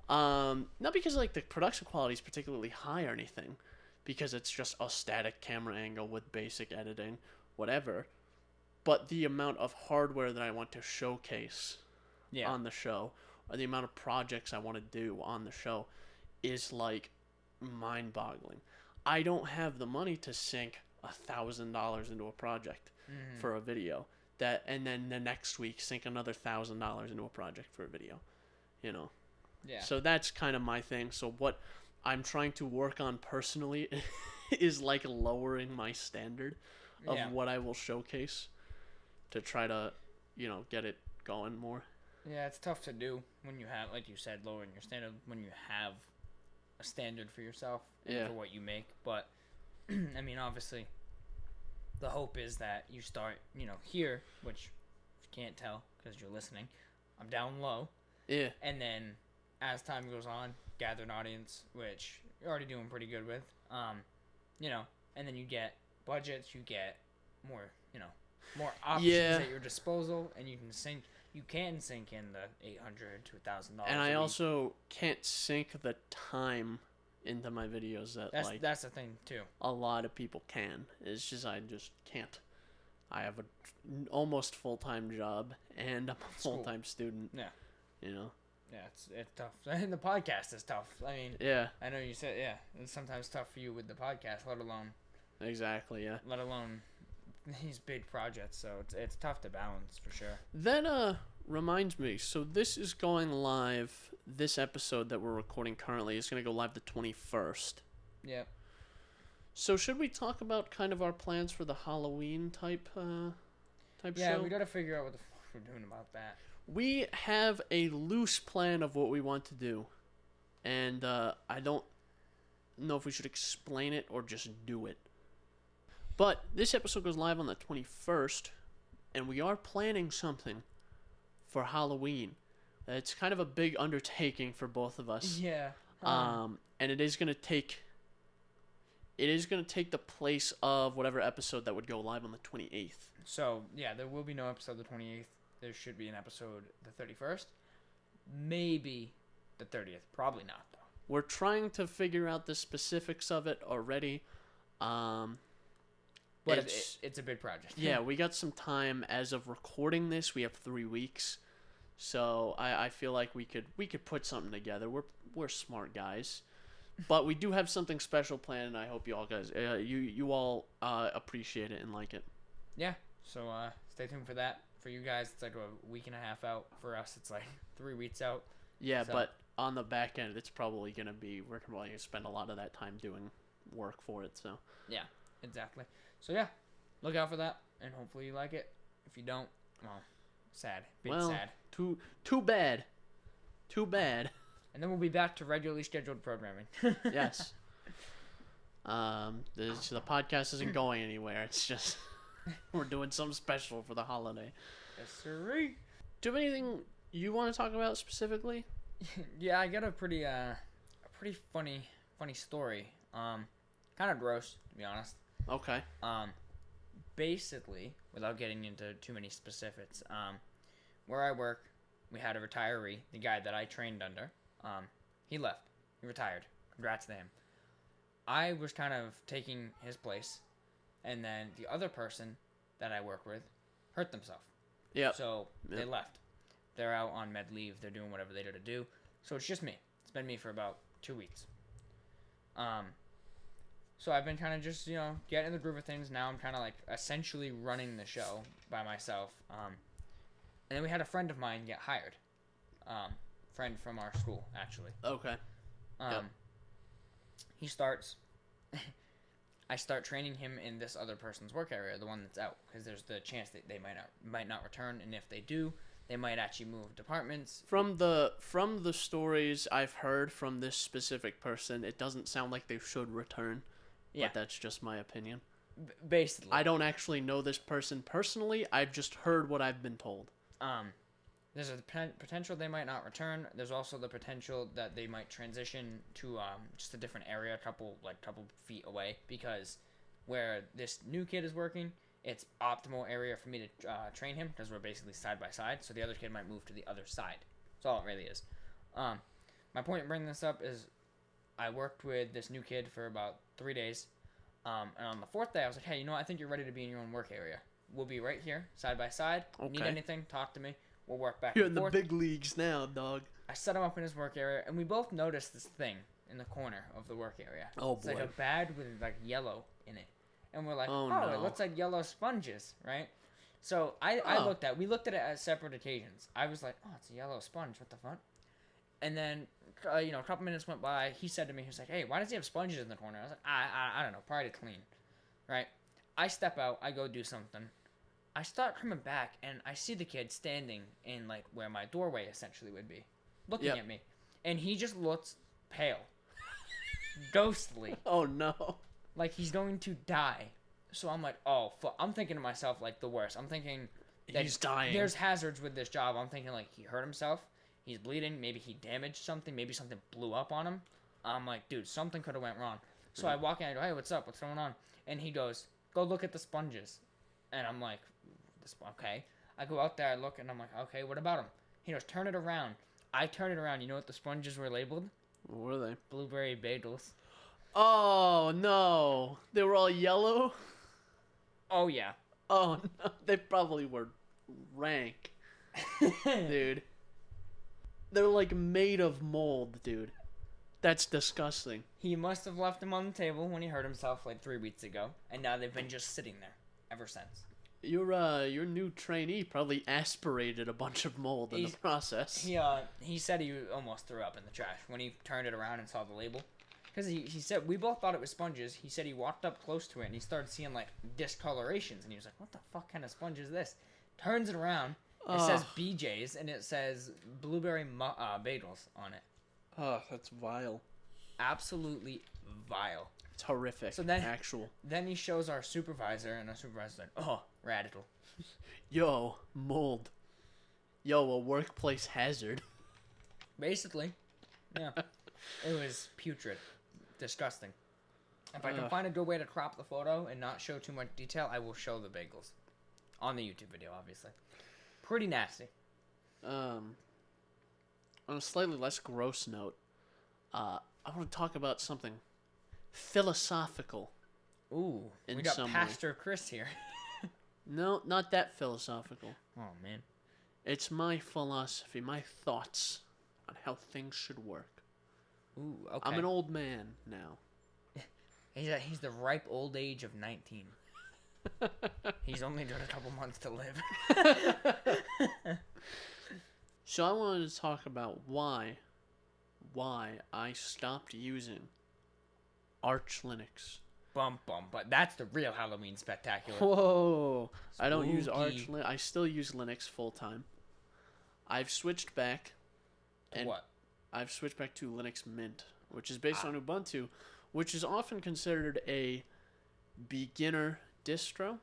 Not because like the production quality is particularly high or anything, because it's just a static camera angle with basic editing, whatever. But the amount of hardware that I want to showcase on the show, or the amount of projects I want to do on the show, is like mind-boggling. I don't have the money to sink $1,000 into a project for a video, and then the next week sink another $1,000 into a project for a video, you know. Yeah. So that's kind of my thing. So what I'm trying to work on personally is like lowering my standard of what I will showcase to try to, you know, get it going more. Yeah, it's tough to do when you have, like you said, lowering your standard when you have a standard for yourself and for what you make. But I mean, obviously, the hope is that you start, you know, here, which if you can't tell because you're listening, I'm down low. Yeah. And then as time goes on, gather an audience, which you're already doing pretty good with. You know, and then you get budgets, you get more, you know, more options at your disposal, and you can sink in the $800 to $1,000. And I also can't sink the time into my videos that's the thing too. A lot of people can. It's just I just can't. I have a almost full-time job and I'm a full-time student. Yeah. You know. Yeah, it's tough. And the podcast is tough. I mean, I know you said it's sometimes tough for you with the podcast, let alone these big projects. So it's tough to balance for sure. That reminds me. So this is going live. This episode that we're recording currently is going to go live the 21st. Yeah. So should we talk about kind of our plans for the Halloween type show? Yeah, we got to figure out what the fuck we're doing about that. We have a loose plan of what we want to do, and I don't know if we should explain it or just do it. But this episode goes live on the 21st, and we are planning something for Halloween. It's kind of a big undertaking for both of us. Yeah. And it is going to take the place of whatever episode that would go live on the 28th. So, yeah, there will be no episode the 28th. There should be an episode the 31st. Maybe the 30th. Probably not, though. We're trying to figure out the specifics of it already. But it's a big project. Yeah, we got some time. As of recording this, we have 3 weeks. So I feel like we could put something together. We're smart guys. But we do have something special planned, and I hope you all guys you all appreciate it and like it. Yeah. So stay tuned for that. For you guys, it's like a week and a half out. For us, it's like 3 weeks out. Yeah, so. But on the back end, it's probably going to be, we're probably going to spend a lot of that time doing work for it. So yeah, exactly. So yeah, look out for that, and hopefully you like it. If you don't, well, sad. Sad. Too bad. Too bad. And then we'll be back to regularly scheduled programming. Yes. The podcast isn't going anywhere. It's just we're doing something special for the holiday. Yes, sir. Do you have anything you want to talk about specifically? Yeah, I got a pretty funny story. Kind of gross, to be honest. Okay. Basically, without getting into too many specifics, where I work, we had a retiree, the guy that I trained under. He left. He retired. Congrats to him. I was kind of taking his place, and then the other person that I work with hurt themselves. Yeah. So they left. They're out on med leave. They're doing whatever they got to do. So it's just me. It's been me for about 2 weeks. So I've been kind of just, getting in the groove of things. Now I'm kind of like essentially running the show by myself. And then we had a friend of mine get hired. Friend from our school, actually. Okay. Yep. He starts. I start training him in this other person's work area, the one that's out, because there's the chance that they might not return, and if they do, they might actually move departments. From the stories I've heard from this specific person, it doesn't sound like they should return. Yeah. But that's just my opinion. Basically. I don't actually know this person personally. I've just heard what I've been told. There's a potential they might not return. There's also the potential that they might transition to just a different area, a couple feet away, because where this new kid is working, it's optimal area for me to train him, because we're basically side by side. So the other kid might move to the other side. That's all it really is. My point in bringing this up is I worked with this new kid for about 3 days. And on the 4th day, I was like, hey, I think you're ready to be in your own work area. We'll be right here, side by side. Okay. Need anything, talk to me. We'll work back You're and in forth. the big leagues now, dog. I set him up in his work area, and we both noticed this thing in the corner of the work area. Oh, it's boy. like a bag with like yellow in it. And we're like, Oh, no. no. It looks like yellow sponges, right? So we looked at it at separate occasions. I was like, oh, it's a yellow sponge. What the fuck? And then, a couple minutes went by. He said to me, he was like, hey, why does he have sponges in the corner? I was like, I don't know, probably to clean, right? I step out. I go do something. I start coming back, and I see the kid standing in, like, where my doorway essentially would be, looking at me. And he just looks pale. Ghostly. Oh, no. Like, he's going to die. So I'm like, oh, fuck. I'm thinking to myself, like, the worst. I'm thinking that He's dying. There's hazards with this job. I'm thinking, like, he hurt himself. He's bleeding. Maybe he damaged something. Maybe something blew up on him. I'm like, dude, something could have went wrong. So I walk in. I go, hey, what's up? What's going on? And he goes, go look at the sponges. And I'm like, okay. I go out there. I look, and I'm like, okay, what about them? He goes, turn it around. I turn it around. You know what the sponges were labeled? What were they? Blueberry bagels. Oh, no. They were all yellow? Oh, yeah. Oh, no. They probably were rank. Dude. They're like made of mold, dude. That's disgusting. He must have left them on the table when he hurt himself like 3 weeks ago, and now they've been just sitting there ever since. Your new trainee probably aspirated a bunch of mold in the process. He said he almost threw up in the trash when he turned it around and saw the label. Because he said, we both thought it was sponges. He said he walked up close to it and he started seeing like discolorations, and he was like, what the fuck kind of sponge is this? Turns it around. It says BJ's, and it says blueberry bagels on it. Oh, that's vile. Absolutely vile. It's horrific. So then, actual. Then he shows our supervisor, and our supervisor's like, oh, radical. Yo, mold. Yo, a workplace hazard. Basically. Yeah. It was putrid. Disgusting. If I can find a good way to crop the photo and not show too much detail, I will show the bagels. On the YouTube video, obviously. Pretty nasty. On a slightly less gross note, I want to talk about something philosophical. Ooh, we got Pastor Chris here. No, not that philosophical. Oh, man. It's my philosophy, my thoughts on how things should work. Ooh, okay. I'm an old man now. He's the ripe old age of 19. He's only got a couple months to live. So I wanted to talk about why I stopped using Arch Linux. But that's the real Halloween spectacular. Whoa! I don't use Spooky. Arch Linux. I still use Linux full time. I've switched back. To what? I've switched back to Linux Mint, which is based on Ubuntu, which is often considered a beginner distro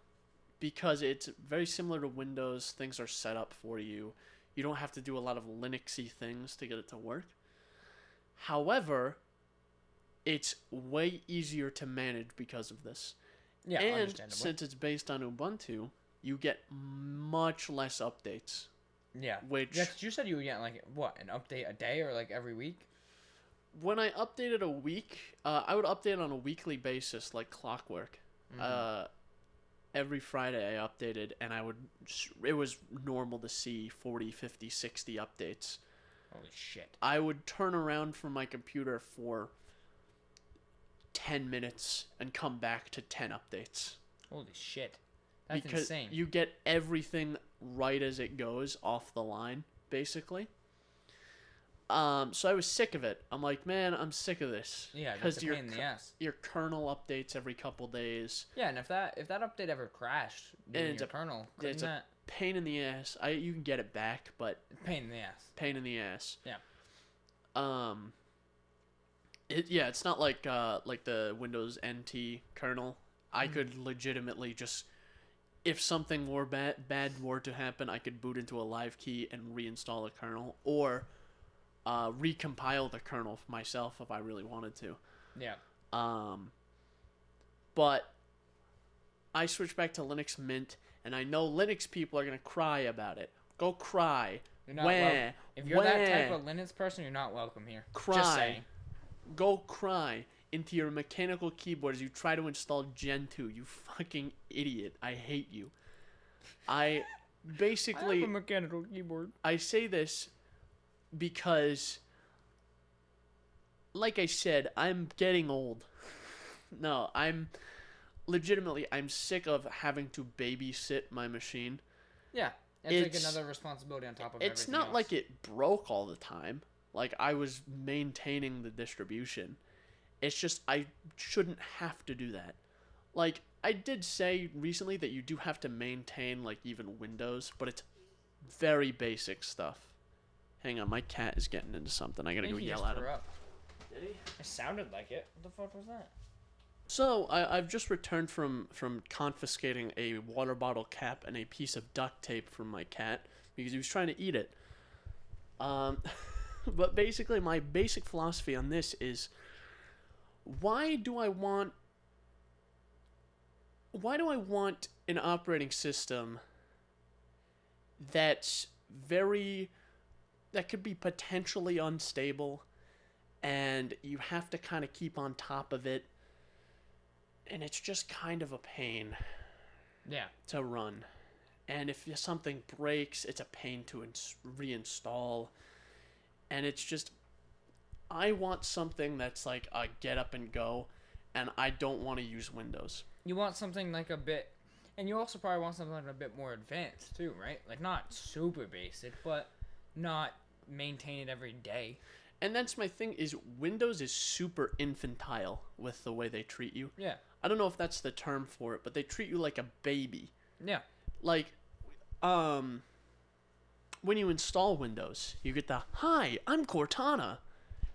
because it's very similar to Windows. Things are set up for you. You don't have to do a lot of Linuxy things to get it to work. However, it's way easier to manage because of this. Yeah, and understandably. since it's based on Ubuntu, you get much less updates. Yeah. Which You said you would get like what, an update a day or like every week? when I updated a week, I would update on a weekly basis like clockwork. Every Friday I updated, and it was normal to see 40, 50, 60 updates. Holy shit. I would turn around from my computer for 10 minutes and come back to 10 updates. Holy shit. That's because insane. you get everything right as it goes off the line, basically. So I was sick of it. I'm like, man, I'm sick of this. Yeah, that's a pain in the ass. Your kernel updates every couple days. Yeah, and if that update ever crashed in your kernel, couldn't it's that... a pain in the ass. You can get it back, but Pain in the ass. pain in the ass. Yeah. It's not like the Windows NT kernel. I could legitimately just, if something more bad were to happen, I could boot into a live key and reinstall the kernel, or recompile the kernel myself if I really wanted to. Yeah. But I switched back to Linux Mint, and I know Linux people are gonna cry about it. Go cry. You're not Where? If you're that type of Linux person, you're not welcome here. Cry. Just saying. Go cry into your mechanical keyboard as you try to install Gentoo. You fucking idiot. I hate you. I basically... I have a mechanical keyboard. I say this because, like I said, I'm getting old. No, I'm sick of having to babysit my machine. Yeah. It's like another responsibility on top of everything It's not else. like it broke all the time. Like, I was maintaining the distribution. It's just I shouldn't have to do that. Like, I did say recently that you do have to maintain, like, even Windows, but it's very basic stuff. Hang on, my cat is getting into something. I gotta go yell at him. Did he? It sounded like it. What the fuck was that? So, I've just returned from confiscating a water bottle cap and a piece of duct tape from my cat because he was trying to eat it. But basically, my basic philosophy on this is, why do I want an operating system that could be potentially unstable, and you have to kind of keep on top of it, and it's just kind of a pain to run. And if something breaks, it's a pain to reinstall. And it's just, I want something that's like a get up and go, and I don't want to use Windows. You want something like a bit, and you also probably want something like a bit more advanced too, right? Like not super basic, but not maintain it every day. And that's my thing, is Windows is super infantile with the way they treat you. Yeah. I don't know if that's the term for it, but they treat you like a baby. Yeah. Like, when you install Windows, you get the, "Hi, I'm Cortana,"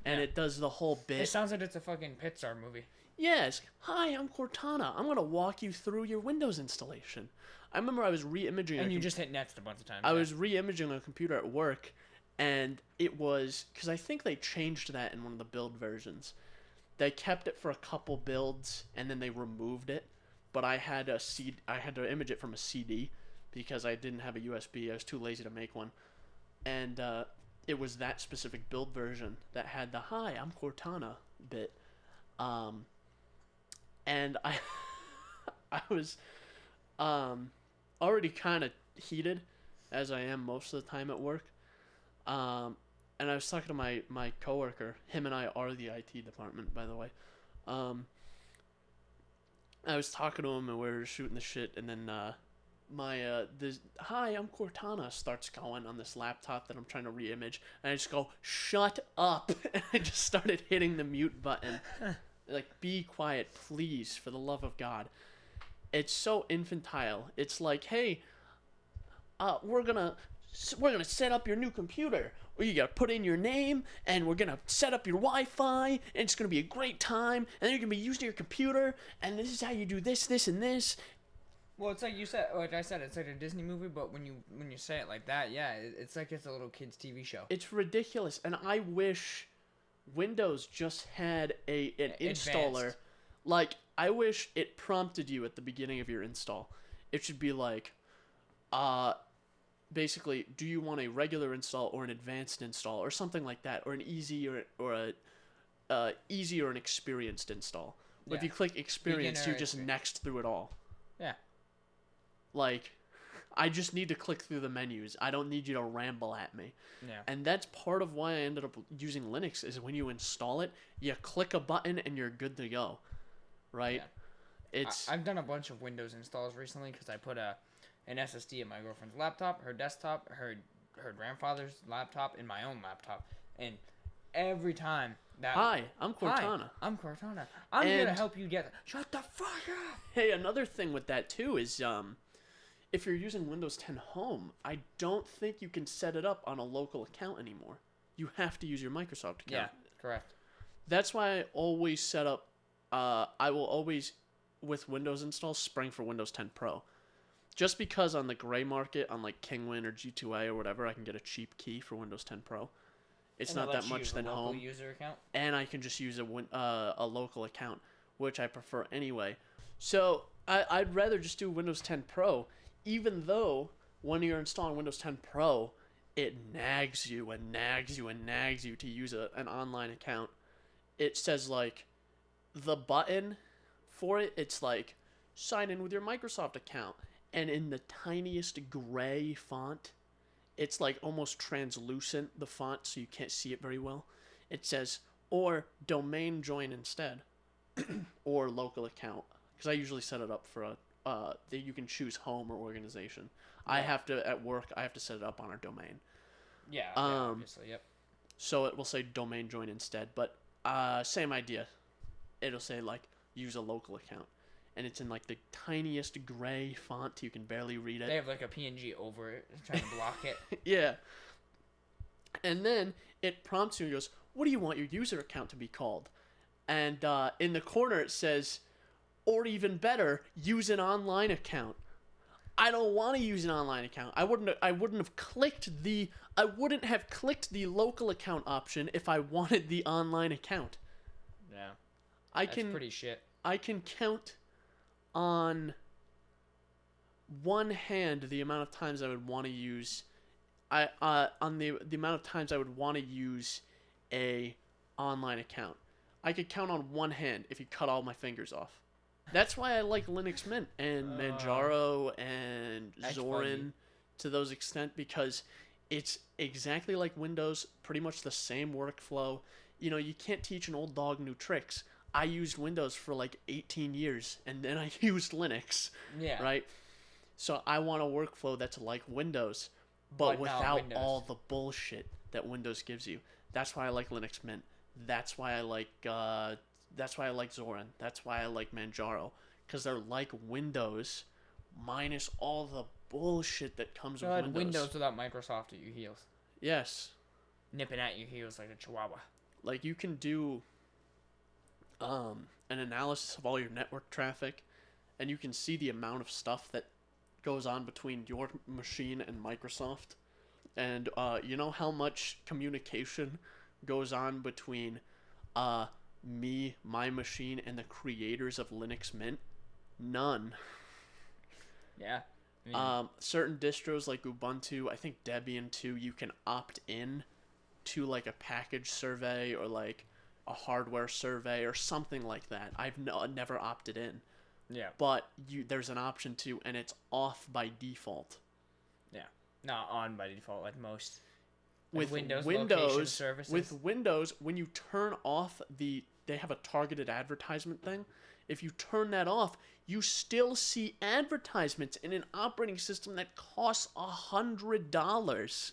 and it does the whole bit. It sounds like it's a fucking Pixar movie. Yes, "Hi, I'm Cortana. I'm gonna walk you through your Windows installation." I remember I was re-imaging, and you just hit next a bunch of times. I was re-imaging a computer at work, and it was, because I think they changed that in one of the build versions. They kept it for a couple builds, and then they removed it. But I had to image it from a CD because I didn't have a USB. I was too lazy to make one, and it was that specific build version that had the "Hi, I'm Cortana" bit. And I was already kind of heated, as I am most of the time at work. And I was talking to my coworker. Him and I are the IT department, by the way. I was talking to him, and we were shooting the shit, and then this "Hi, I'm Cortana" starts going on this laptop that I'm trying to re-image, and I just go, "Shut up!" And I just started hitting the mute button. Like, be quiet, please, for the love of God. It's so infantile. It's like, hey, we're gonna we're gonna set up your new computer, or you gotta put in your name, and we're gonna set up your Wi-Fi, and it's gonna be a great time, and then you're gonna be using your computer, and this is how you do this, this, and this. Well, it's like you said, like I said, it's like a Disney movie, but when you say it like that, yeah, it's like it's a little kids' TV show. It's ridiculous, and I wish Windows just had an installer. Like, I wish it prompted you at the beginning of your install. It should be like, basically, do you want a regular install or an advanced install or something like that, or an easy or easy or an experienced install. But if you click experience, you just next through it all. Yeah. Like, I just need to click through the menus. I don't need you to ramble at me. Yeah. And that's part of why I ended up using Linux, is when you install it, you click a button and you're good to go. Right? Yeah. I've done a bunch of Windows installs recently because I put an SSD in my girlfriend's laptop, her desktop, her grandfather's laptop, and my own laptop. And every time that... Hi, I'm Cortana. Hi, I'm Cortana. I'm here to help you get... Shut the fuck up! Hey, another thing with that, too, is... if you're using Windows 10 Home, I don't think you can set it up on a local account anymore. You have to use your Microsoft account. Yeah, correct. That's why I always set up... I will always, with Windows installs, spring for Windows 10 Pro. Just because on the gray market, on like Kingwin or G2A or whatever, I can get a cheap key for Windows 10 Pro. It's not that much than Home. User account? And I can just use a local account, which I prefer anyway. So I'd rather just do Windows 10 Pro, even though when you're installing Windows 10 Pro, it nags you and nags you and nags you to use an online account. It says like the button for it, it's like sign in with your Microsoft account. And in the tiniest gray font, it's like almost translucent, the font, so you can't see it very well. It says, or domain join instead, or local account. Because I usually set it up for that you can choose home or organization. Yeah. I have to, at work, I have to set it up on our domain. Yeah, obviously, yep. So it will say domain join instead, but same idea. It'll say, like, use a local account. And it's in, like, the tiniest gray font. You can barely read it. They have, like, a PNG over it, trying to block it. Yeah. And then it prompts you and goes, what do you want your user account to be called? And in the corner it says, or even better, use an online account. I don't want to use an online account. I wouldn't have clicked the local account option if I wanted the online account. Yeah. That's pretty shit. I can count on one hand the amount of times I would want to use the amount of times I would want to use a online account. I could count on one hand if you cut all my fingers off. That's why I like Linux Mint and Manjaro and Zorin to those extent, because it's exactly like Windows, pretty much the same workflow. You know, you can't teach an old dog new tricks. I used Windows for like 18 years, and then I used Linux. Yeah. Right? So I want a workflow that's like Windows, but without all the bullshit that Windows gives you. That's why I like Linux Mint. That's why I like Zorin. That's why I like Manjaro. Because they're like Windows, minus all the bullshit that comes with Windows. Windows without Microsoft at your heels. Yes. Nipping at your heels like a chihuahua. Like, you can do an analysis of all your network traffic, and you can see the amount of stuff that goes on between your machine and Microsoft. And you know how much communication goes on between me, my machine, and the creators of Linux Mint? None. Yeah. Certain distros like Ubuntu, I think Debian too, you can opt in to like a package survey or like a hardware survey or something like that. I've never opted in. Yeah. But there's an option to, and it's off by default. Yeah. Not on by default like most. With Windows location services. With Windows, when you turn off they have a targeted advertisement thing. If you turn that off, you still see advertisements in an operating system that costs $100.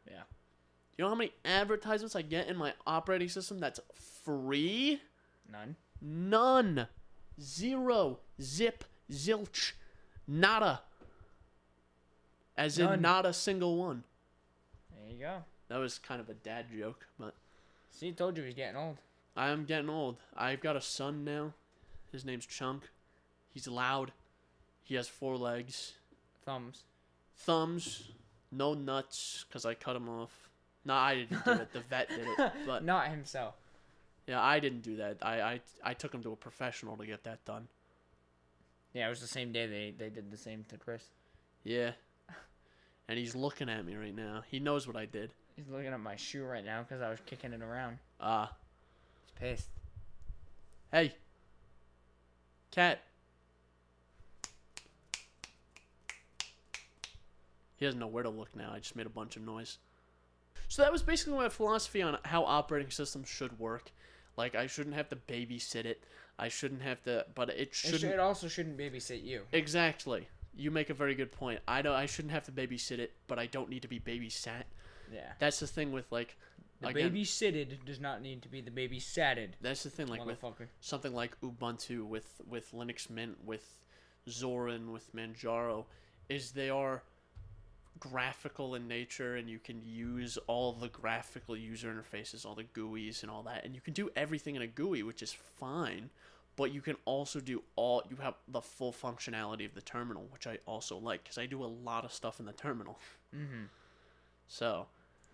Yeah. You know how many advertisements I get in my operating system that's free? None. Zero. Zip. Zilch. Nada. As in not a single one. There you go. That was kind of a dad joke, but See, told you he's getting old. I am getting old. I've got a son now. His name's Chunk. He's loud. He has 4 legs. Thumbs. No nuts, because I cut him off. No, I didn't do it. The vet did it. But Not himself. yeah, I didn't do that. I took him to a professional to get that done. Yeah, it was the same day they did the same to Chris. Yeah. And he's looking at me right now. He knows what I did. He's looking at my shoe right now because I was kicking it around. He's pissed. Hey. Cat. He doesn't know where to look now. I just made a bunch of noise. So that was basically my philosophy on how operating systems should work. Like, I shouldn't have to babysit it. I shouldn't have to, but it shouldn't. It also shouldn't babysit you. Exactly. You make a very good point. I shouldn't have to babysit it, but I don't need to be babysat. Yeah. That's the thing with, like... The babysitted does not need to be the babysatted. That's the thing, like, with something like Ubuntu, with Linux Mint, with Zorin, with Manjaro, is they are graphical in nature, and you can use all the graphical user interfaces, all the GUIs and all that, and you can do everything in a GUI, which is fine, but you can also you have the full functionality of the terminal, which I also like, because I do a lot of stuff in the terminal. Mm-hmm. So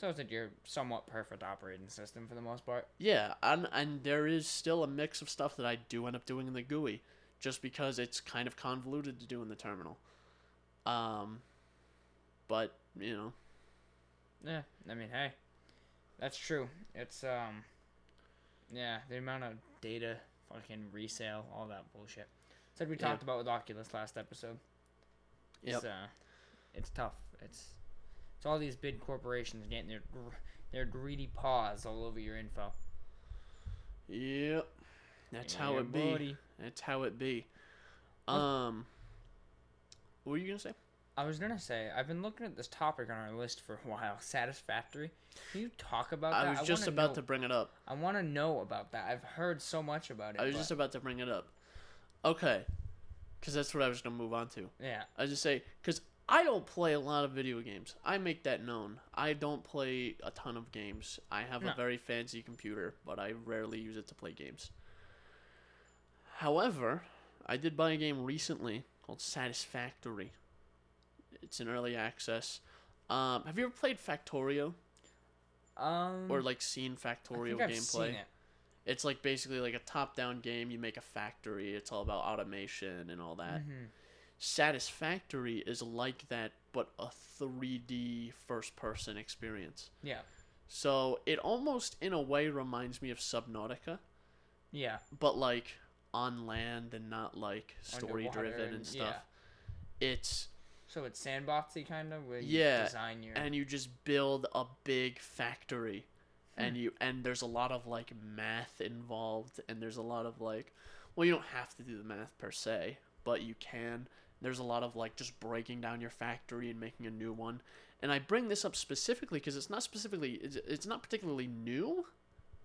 it's like your somewhat perfect operating system for the most part. Yeah, and there is still a mix of stuff that I do end up doing in the GUI, just because it's kind of convoluted to do in the terminal. But, you know. Yeah, I mean, hey, that's true. It's, yeah, the amount of data, fucking resale, all that bullshit. Said we talked about with Oculus last episode. It's, it's tough. It's all these big corporations getting their greedy paws all over your info. Yep. That's how it be. That's how it be. What were you gonna say? I was gonna say, I've been looking at this topic on our list for a while. Satisfactory. Can you talk about that? I was just about to bring it up. I want to know about that. I've heard so much about it. I was just about to bring it up. Okay. Because that's what I was going to move on to. Yeah. I was just say, because I don't play a lot of video games. I make that known. I don't play a ton of games. I have a very fancy computer, but I rarely use it to play games. However, I did buy a game recently called Satisfactory. It's in early access. Have you ever played Factorio? Or like seen Factorio gameplay? Seen it. It's like basically like a top-down game. You make a factory. It's all about automation and all that. Mm-hmm. Satisfactory is like that, but a 3D first-person experience. Yeah. So it almost, in a way, reminds me of Subnautica. Yeah. But like on land and not like story-driven and stuff. Yeah. So it's sandboxy kind of, where you design your... and you just build a big factory, and there's a lot of like math involved, and there's a lot of like, well, you don't have to do the math per se, but you can. There's a lot of like just breaking down your factory and making a new one, and I bring this up specifically because it's not particularly new,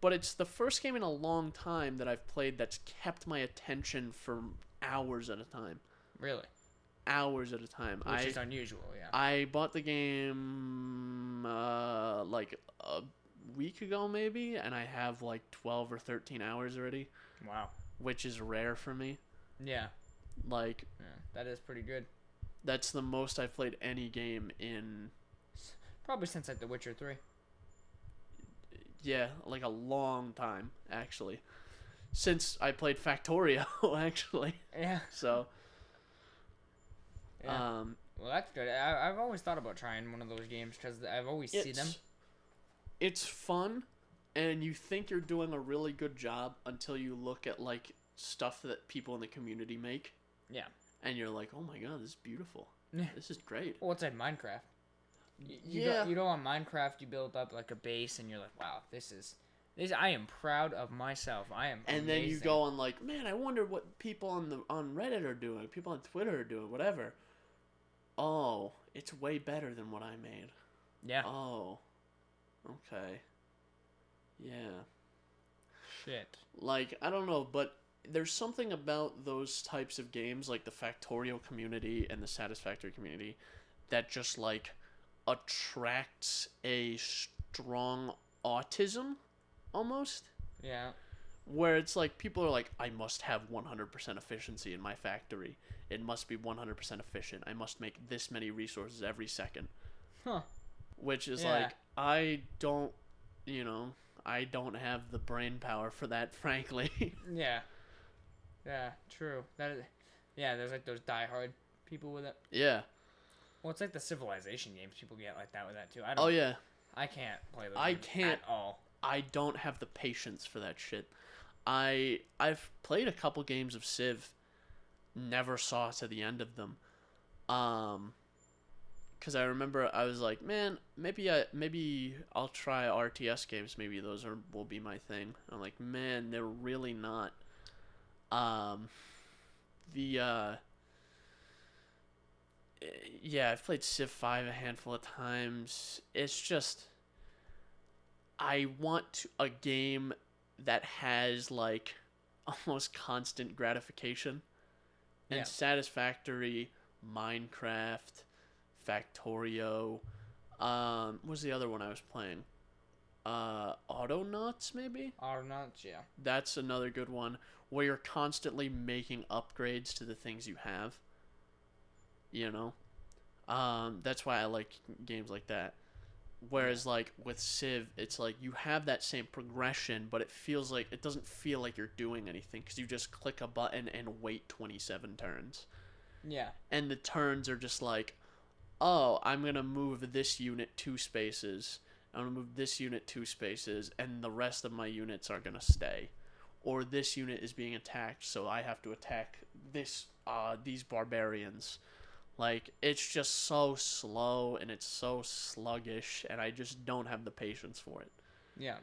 but it's the first game in a long time that I've played that's kept my attention for hours at a time. Really? Hours at a time. Which is unusual, yeah. I bought the game like a week ago maybe, and I have like 12 or 13 hours already. Wow. Which is rare for me. Yeah. Like... Yeah, that is pretty good. That's the most I've played any game in... Probably since like The Witcher 3. Yeah, like a long time, actually. Since I played Factorio, actually. Yeah. So... Yeah. Well, that's good. I've always thought about trying one of those games because I've always seen them. It's fun, and you think you're doing a really good job until you look at like stuff that people in the community make. Yeah. And you're like, oh my god, this is beautiful. This is great. Well, it's like Minecraft. You go on Minecraft, you build up like a base, and you're like, wow, this. I am proud of myself. I am. And amazing. Then you go on like, man, I wonder what people on Reddit are doing, people on Twitter are doing, whatever. Oh, it's way better than what I made. Yeah. Oh. Okay. Yeah. Shit. Like, I don't know, but there's something about those types of games, like the Factorio community and the Satisfactory community, that just, like, attracts a strong autism, almost. Yeah. Where it's like people are like, I must have 100% efficiency in my factory. It must be 100% efficient. I must make this many resources every second. Huh. Which is Yeah. like, I don't have the brain power for that, frankly. Yeah. Yeah, true. There's like those diehard people with it. Yeah. Well, it's like the Civilization games. People get like that with that too. Oh yeah. I can't play those I games can't at all. I don't have the patience for that shit. I've played a couple games of Civ, never saw to the end of them. Because I remember I was like, man, maybe I'll try RTS games. Maybe those will be my thing. I'm like, man, they're really not. Yeah, I've played Civ 5 a handful of times. It's just, I want a game that has like almost constant gratification. And Yeah. Satisfactory, Minecraft, Factorio, what was the other one I was playing? Autonauts, maybe? Autonauts, yeah. That's another good one where you're constantly making upgrades to the things you have. You know? That's why I like games like that. Whereas, like, with Civ, it's like you have that same progression, but it doesn't feel like you're doing anything because you just click a button and wait 27 turns. Yeah. And the turns are just like, oh, I'm going to move this unit 2 spaces. I'm going to move this unit 2 spaces, and the rest of my units are going to stay. Or this unit is being attacked, so I have to attack these barbarians. Like, it's just so slow and it's so sluggish, and I just don't have the patience for it. Yeah.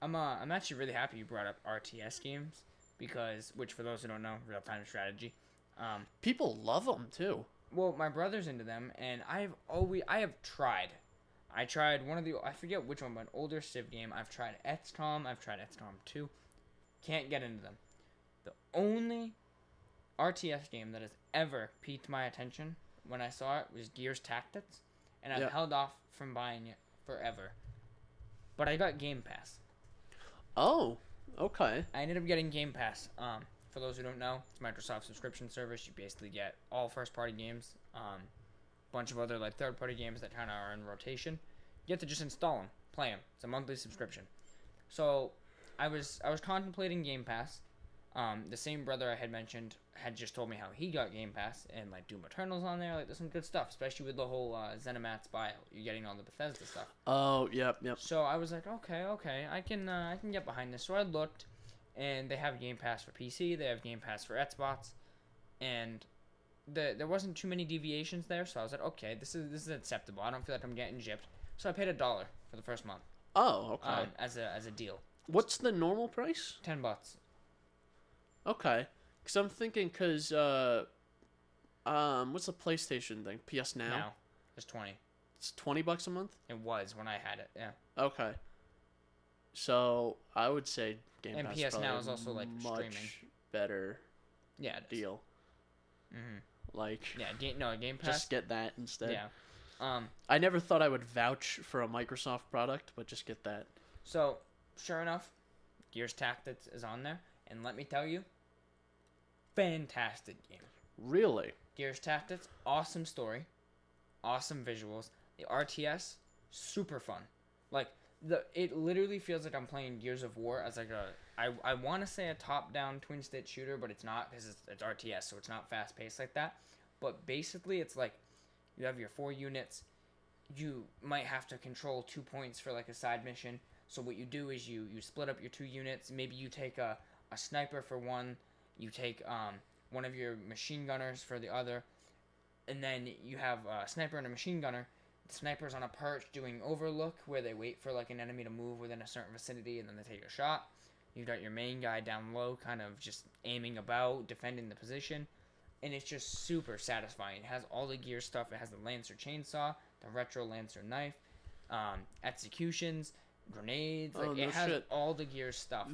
I'm actually really happy you brought up RTS games which for those who don't know, real-time strategy. People love them too. Well, my brother's into them, and I have tried. I tried I forget which one, but an older Civ game. I've tried XCOM. I've tried XCOM 2. Can't get into them. The only RTS game that has ever piqued my attention when I saw it was Gears Tactics, and I've held off from buying it forever. But I got Game Pass. Oh, okay. I ended up getting Game Pass. For those who don't know, it's Microsoft's subscription service. You basically get all first-party games, bunch of other like third-party games that kind of are in rotation. You have to just install them, play them. It's a monthly subscription. So, I was contemplating Game Pass. The same brother I had mentioned had just told me how he got Game Pass, and like Doom Eternal's on there. Like, there's some good stuff, especially with the whole Zenimax buyout. You're getting all the Bethesda stuff. Oh, yep. So I was like, okay, I can get behind this. So I looked, and they have Game Pass for PC. They have Game Pass for Xbox, and there wasn't too many deviations there. So I was like, okay, this is acceptable. I don't feel like I'm getting gypped. So I paid $1 for the first month. Oh, okay. As a deal. What's the normal price? $10. Okay. Because I'm thinking, what's the PlayStation thing? PS Now? Now, it's $20. It's $20 a month? It was when I had it, yeah. Okay. So, I would say Game And Pass PS Now is probably also, like, much streaming. better Yeah, it is. deal. Mm-hmm. Like, Yeah, Game Pass. just get that instead. Yeah. I never thought I would vouch for a Microsoft product, but just get that. So, sure enough, Gears Tactics is on there, and let me tell you, fantastic game. Really? Gears Tactics, awesome story, awesome visuals. The RTS, super fun. Like, it literally feels like I'm playing Gears of War as like I want to say a top-down twin-stick shooter, but it's not because it's RTS, so it's not fast-paced like that. But basically, it's like you have your 4 units. You might have to control 2 points for like a side mission. So what you do is you split up your 2 units. Maybe you take a sniper for one. You take one of your machine gunners for the other. And then you have a sniper and a machine gunner. The sniper's on a perch doing overlook where they wait for like an enemy to move within a certain vicinity and then they take a shot. You've got your main guy down low kind of just aiming about, defending the position. And it's just super satisfying. It has all the gear stuff. It has the Lancer chainsaw, the retro Lancer knife, executions, grenades. Like, it has all the gear stuff.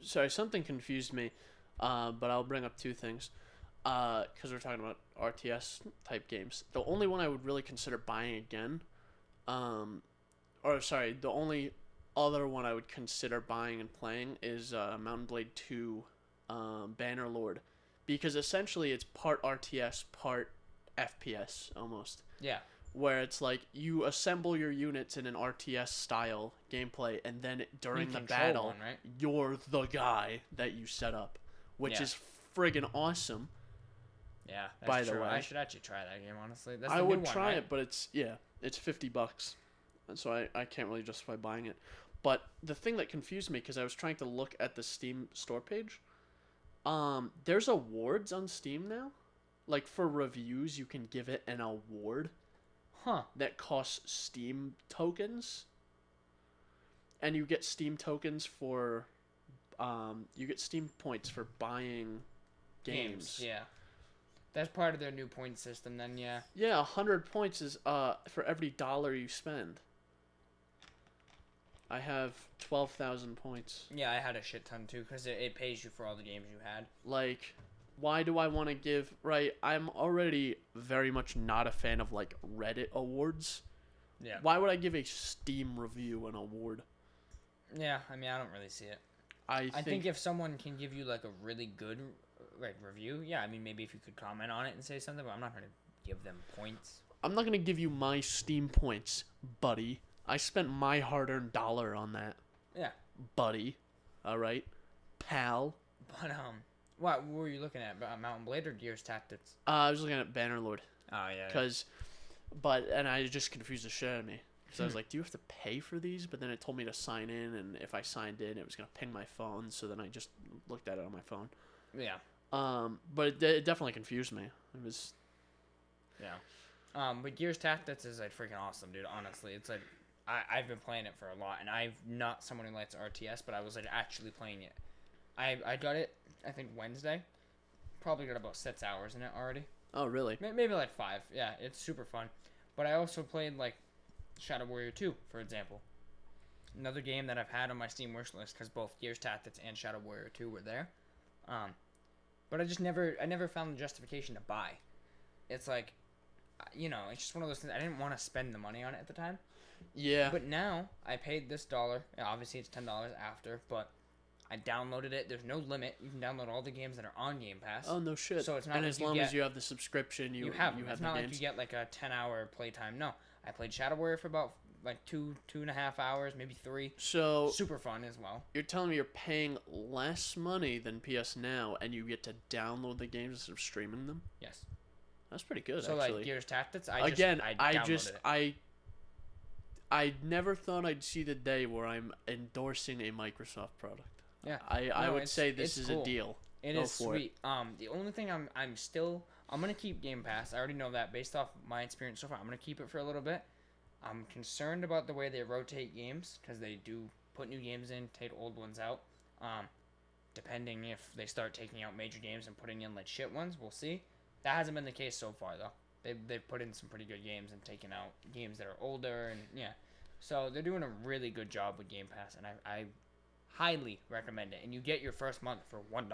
Sorry, something confused me, but I'll bring up 2 things. Because we're talking about RTS type games. The only one I would really consider buying again, or sorry, the only other one I would consider buying and playing is Mountain Blade 2 Bannerlord, because essentially it's part RTS, part FPS almost. Yeah. Where it's like you assemble your units in an RTS style gameplay, and then during the battle, one, right? you're the guy that you set up, which Yeah. is friggin' awesome. Yeah, that's By the true. way. I should actually try that game, honestly. That's I the would new one, try right? it, but it's $50, and so I can't really justify buying it. But the thing that confused me, because I was trying to look at the Steam store page, there's awards on Steam now. Like for reviews, you can give it an award. Huh. That costs Steam tokens, and you get Steam tokens for, you get Steam points for buying games. Yeah. That's part of their new point system then, yeah. Yeah, 100 points is for every dollar you spend. I have 12,000 points. Yeah, I had a shit ton too, because it pays you for all the games you had. Like, why do I want to give... Right, I'm already very much not a fan of, like, Reddit awards. Yeah. Why would I give a Steam review an award? Yeah, I mean, I don't really see it. I think if someone can give you, like, a really good, like, review, yeah, I mean, maybe if you could comment on it and say something, but I'm not going to give them points. I'm not going to give you my Steam points, buddy. I spent my hard-earned dollar on that. Yeah. Buddy. All right? Pal. But, what were you looking at? Mountain Blade or Gears Tactics? I was looking at Bannerlord. Oh, yeah. And I just confused the shit out of me. Because I was like, do you have to pay for these? But then it told me to sign in, and if I signed in, it was going to ping my phone, so then I just looked at it on my phone. Yeah. But it definitely confused me. It was... Yeah. But Gears Tactics is, like, freaking awesome, dude, honestly. It's, like, I've been playing it for a lot, and I'm not someone who likes RTS, but I was, like, actually playing it. I got it, I think, Wednesday. Probably got about 6 hours in it already. Oh, really? Maybe like 5. Yeah, it's super fun. But I also played, like, Shadow Warrior 2, for example. Another game that I've had on my Steam wish list, because both Gears Tactics and Shadow Warrior 2 were there. But I never found the justification to buy. It's like, you know, it's just one of those things. I didn't want to spend the money on it at the time. Yeah. But now, I paid this $1. Obviously, it's $10 after, but I downloaded it. There's no limit. You can download all the games that are on Game Pass. Oh, no shit. So it's not and like as long as you have the subscription, you have it's the not games. like you get like a 10-hour playtime. No. I played Shadow Warrior for about like 2.5 hours, maybe 3. So super fun as well. You're telling me you're paying less money than PS Now, and you get to download the games instead of streaming them? Yes. That's pretty good, so actually. Like Gears Tactics, I never thought I'd see the day where I'm endorsing a Microsoft product. Yeah. I would say this is cool. a deal. It is sweet. The only thing I'm gonna keep Game Pass. I already know that based off my experience so far. I'm gonna keep it for a little bit. I'm concerned about the way they rotate games, because they do put new games in, take old ones out. Depending if they start taking out major games and putting in like shit ones, we'll see. That hasn't been the case so far though. They've put in some pretty good games and taken out games that are older, and yeah. So they're doing a really good job with Game Pass, and I highly recommend it. And you get your first month for $1.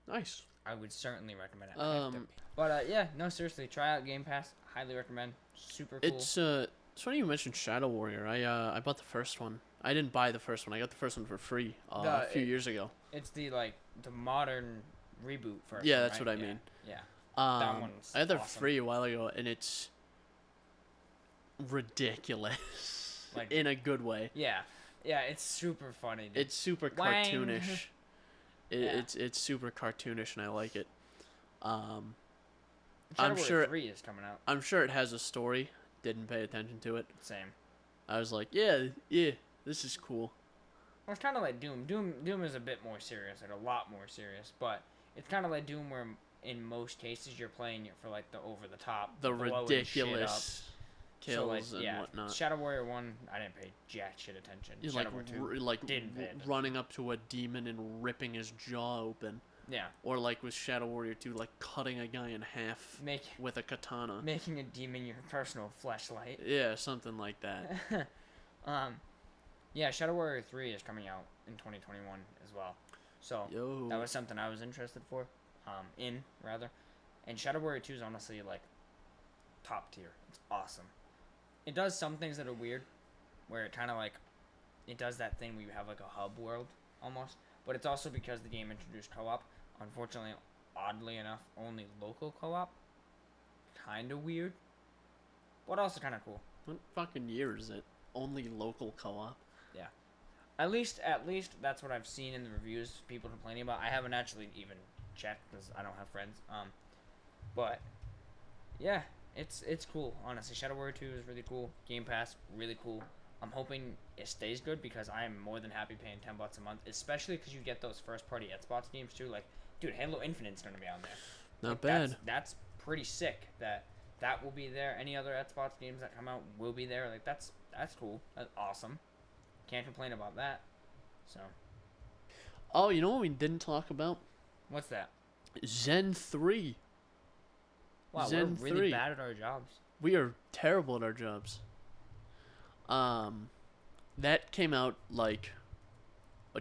Nice. I would certainly recommend it. But yeah, no, seriously, try out Game Pass. Highly recommend. Super cool. It's funny you mentioned Shadow Warrior. I bought the first one. I didn't buy the first one. I got the first one for free a few years ago. It's the modern reboot version. Yeah, that's right? what I mean. Yeah. That one's I had that awesome. free a while ago, and it's ridiculous, Like, in a good way. Yeah, it's super funny. Dude. It's super Wang. cartoonish. It's super cartoonish, and I like it. Shadow I'm Warrior sure 3 is coming out. I'm sure it has a story. Didn't pay attention to it. Same. I was like, yeah, this is cool. Well, it's kind of like Doom. Doom is a bit more serious, like a lot more serious, but it's kind of like Doom where in most cases you're playing it for like the over the top, The blowing ridiculous kills so, like, and whatnot. Shadow Warrior 1, I didn't pay jack shit attention. You're Shadow Warrior 2, didn't pay attention. running up to a demon and ripping his jaw open. Yeah. Or like with Shadow Warrior 2, like cutting a guy in half with a katana. Making a demon your personal fleshlight. Yeah, something like that. Yeah, Shadow Warrior 3 is coming out in 2021 as well. So that was something I was interested for. And Shadow Warrior 2 is honestly like top tier. It's awesome. It does some things that are weird, where it kind of like it does that thing where you have like a hub world almost, but it's also because the game introduced co-op. Unfortunately, oddly enough, only local co-op. Kind of weird, but also kind of cool. What fucking year is it? Only local co-op. Yeah. At least that's what I've seen in the reviews. People complaining about. I haven't actually even checked because I don't have friends. But yeah, it's cool. Honestly, Shadow Warrior 2 is really cool. Game Pass really cool. I'm hoping it stays good because I am more than happy paying $10 a month, especially because you get those first party Xbox games too. Like, dude, Halo Infinite's gonna be on there. Not like, bad. That's pretty sick. That will be there. Any other Xbox games that come out will be there. Like that's cool. That's awesome. Can't complain about that. So. Oh, you know what we didn't talk about? What's that? Zen 3. Wow, Zen we're really 3. bad at our jobs. We are terrible at our jobs. That came out like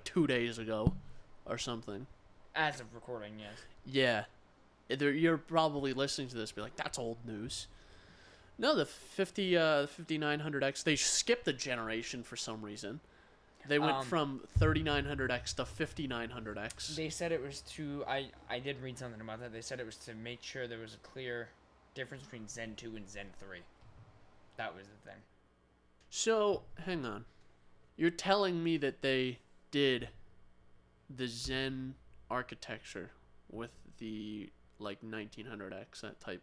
2 days ago or something. As of recording, yes. Yeah. You're probably listening to this and be like, that's old news. No, the 5900X, they skipped a generation for some reason. They went from 3900X to 5900X. They said it was to... I did read something about that. They said it was to make sure there was a clear difference between Zen 2 and Zen 3. That was the thing. So, hang on. You're telling me that they did the Zen architecture with the, like, 1900X, that type.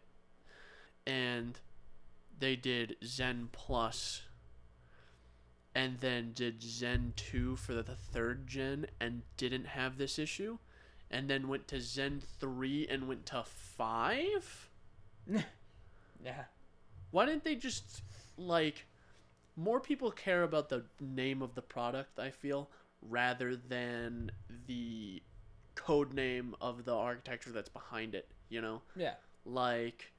And they did Zen Plus, and then did Zen 2 for the third gen and didn't have this issue, and then went to Zen 3 and went to 5? Yeah. Why didn't they just, like... More people care about the name of the product, I feel, rather than the code name of the architecture that's behind it, you know? Yeah. Like,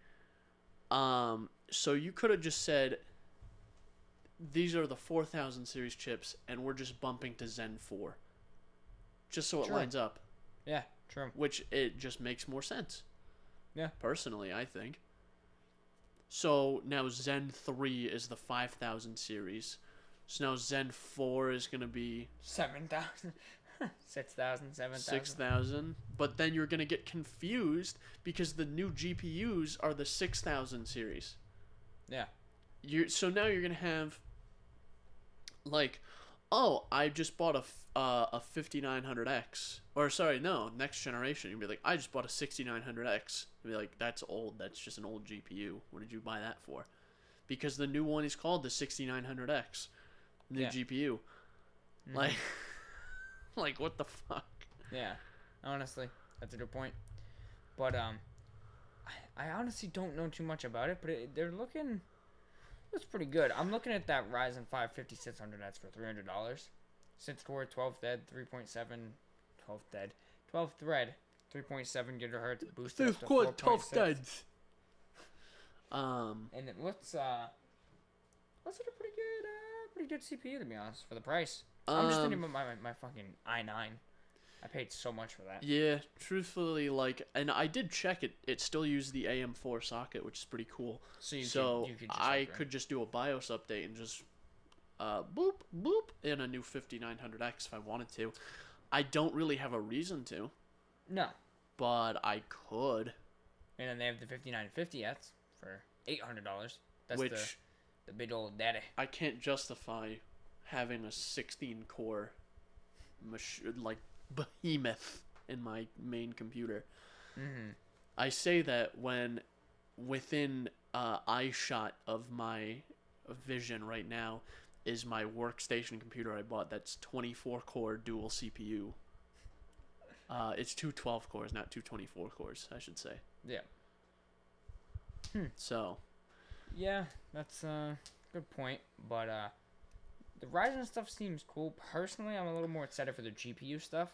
so you could have just said, these are the 4000 series chips, and we're just bumping to Zen 4. Just so it lines up. Yeah, true. Which, it just makes more sense. Yeah. Personally, I think. So now Zen 3 is the 5000 series. So now Zen 4 is going to be 7,000, 6,000, 7,000. 6,000. But then you're going to get confused because the new GPUs are the 6000 series. Yeah. So now you're going to have, like, oh, I just bought a 5900X. Or, sorry, no, next generation. You'd be like, I just bought a 6900X. You'd be like, that's old. That's just an old GPU. What did you buy that for? Because the new one is called the 6900X. New GPU. Mm-hmm. Like, what the fuck? Yeah, honestly, that's a good point. But, I honestly don't know too much about it, but they're looking... That's pretty good. I'm looking at that Ryzen 5 5600X for $300. 6-core, 12 thread, 12 thread, 3.7 gigahertz boosted up to 4.6. 12 threads. And it looks like a pretty good CPU to be honest for the price. I'm just thinking about my fucking i9. I paid so much for that. Yeah, truthfully, like, and I did check it. It still used the AM4 socket, which is pretty cool. So I could just do a BIOS update and just boop boop in a new 5900X if I wanted to. I don't really have a reason to. No. But I could. And then they have the 5950X for $800. That's the big old daddy. I can't justify having a 16-core like behemoth in my main computer. Mm-hmm. I say that when within eye shot of my vision right now is my workstation computer I bought that's 24-core dual CPU. It's 2 12 cores, not 2 24 cores, I should say. Yeah. So. Yeah, that's a good point. But the Ryzen stuff seems cool. Personally, I'm a little more excited for the GPU stuff.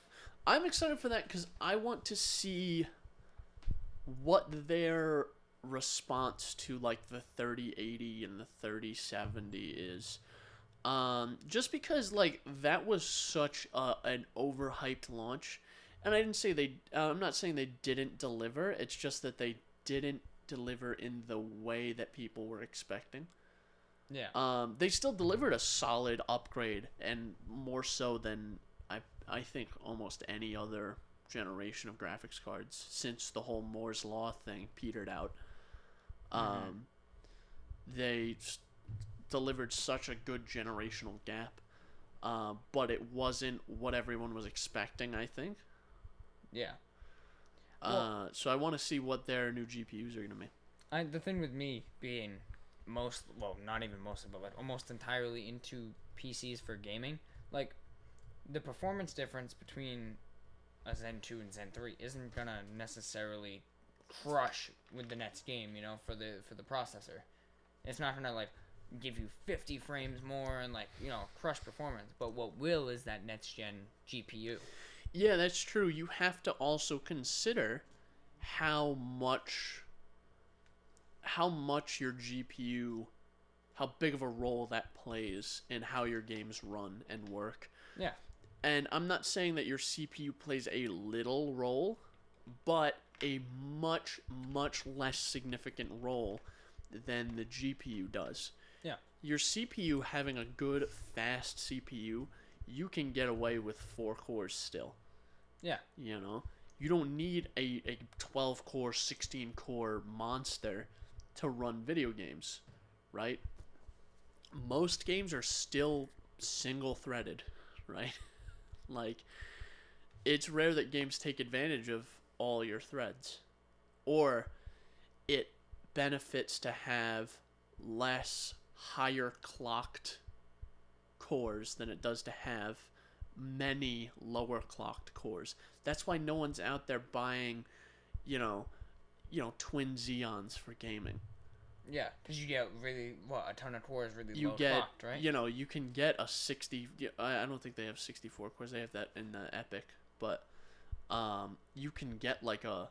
I'm excited for that because I want to see what their response to like the 3080 and the 3070 is. Just because like that was such an overhyped launch, and I didn't say I'm not saying they didn't deliver. It's just that they didn't deliver in the way that people were expecting. Yeah. They still delivered a solid upgrade, and more so than I think almost any other generation of graphics cards since the whole Moore's Law thing petered out. They delivered such a good generational gap, but it wasn't what everyone was expecting, I think. Yeah. So I want to see what their new GPUs are going to be. The thing with me being not even mostly, but like almost entirely into PCs for gaming, like the performance difference between a Zen 2 and Zen 3 isn't gonna necessarily crush with the next game, for the processor. It's not gonna like give you 50 frames more and like, crush performance. But what will is that next gen GPU. Yeah, that's true. You have to also consider how much your GPU, how big of a role that plays in how your games run and work. Yeah. And I'm not saying that your CPU plays a little role, but a much, much less significant role than the GPU does. Yeah. Your CPU having a good, fast CPU, you can get away with 4 cores still. Yeah. You don't need a 12-core, 16-core monster to run video games, right? Most games are still single-threaded, right? Like, it's rare that games take advantage of all your threads. Or it benefits to have less higher clocked cores than it does to have many lower clocked cores. That's why no one's out there buying, twin Xeons for gaming. Yeah, because you get a ton of cores really You low get, clocked, right? you can get a 60. I don't think they have 64 cores. They have that in the Epic, but you can get like a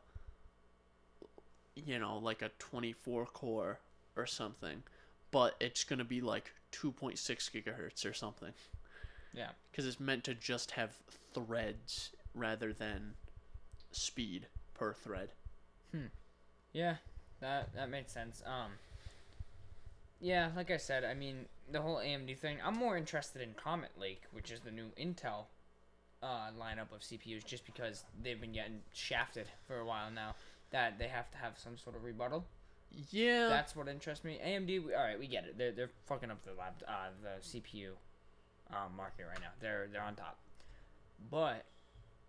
24 core or something, but it's gonna be like 2.6 gigahertz or something. Yeah. Because it's meant to just have threads rather than speed per thread. Yeah, that makes sense. Yeah, like I said, I mean, the whole AMD thing, I'm more interested in Comet Lake, which is the new Intel lineup of CPUs, just because they've been getting shafted for a while now, that they have to have some sort of rebuttal. Yeah. That's what interests me. AMD, alright, we get it. They're fucking up the CPU market right now. They're on top. But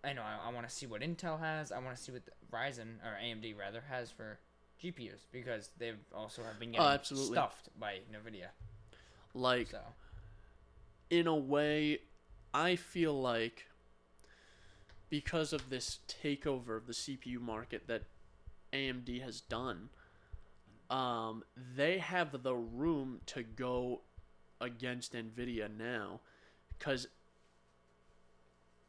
I know I want to see what Intel has. I want to see what Ryzen, or AMD rather, has for GPUs, because they've also have been getting stuffed by NVIDIA. Like, so, in a way, I feel like because of this takeover of the CPU market that AMD has done, they have the room to go against NVIDIA now, because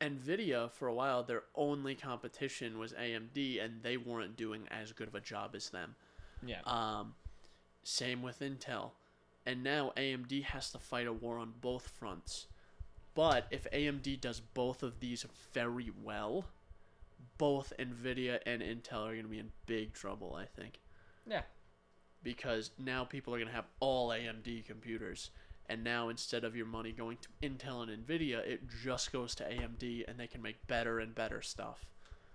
NVIDIA, for a while, their only competition was AMD, and they weren't doing as good of a job as them. yeah. Same with Intel. And now AMD has to fight a war on both fronts. But if AMD does both of these very well, both NVIDIA and Intel are going to be in big trouble, I think. Yeah. Because now people are going to have all AMD computers. And now instead of your money going to Intel and NVIDIA, it just goes to AMD, and they can make better and better stuff.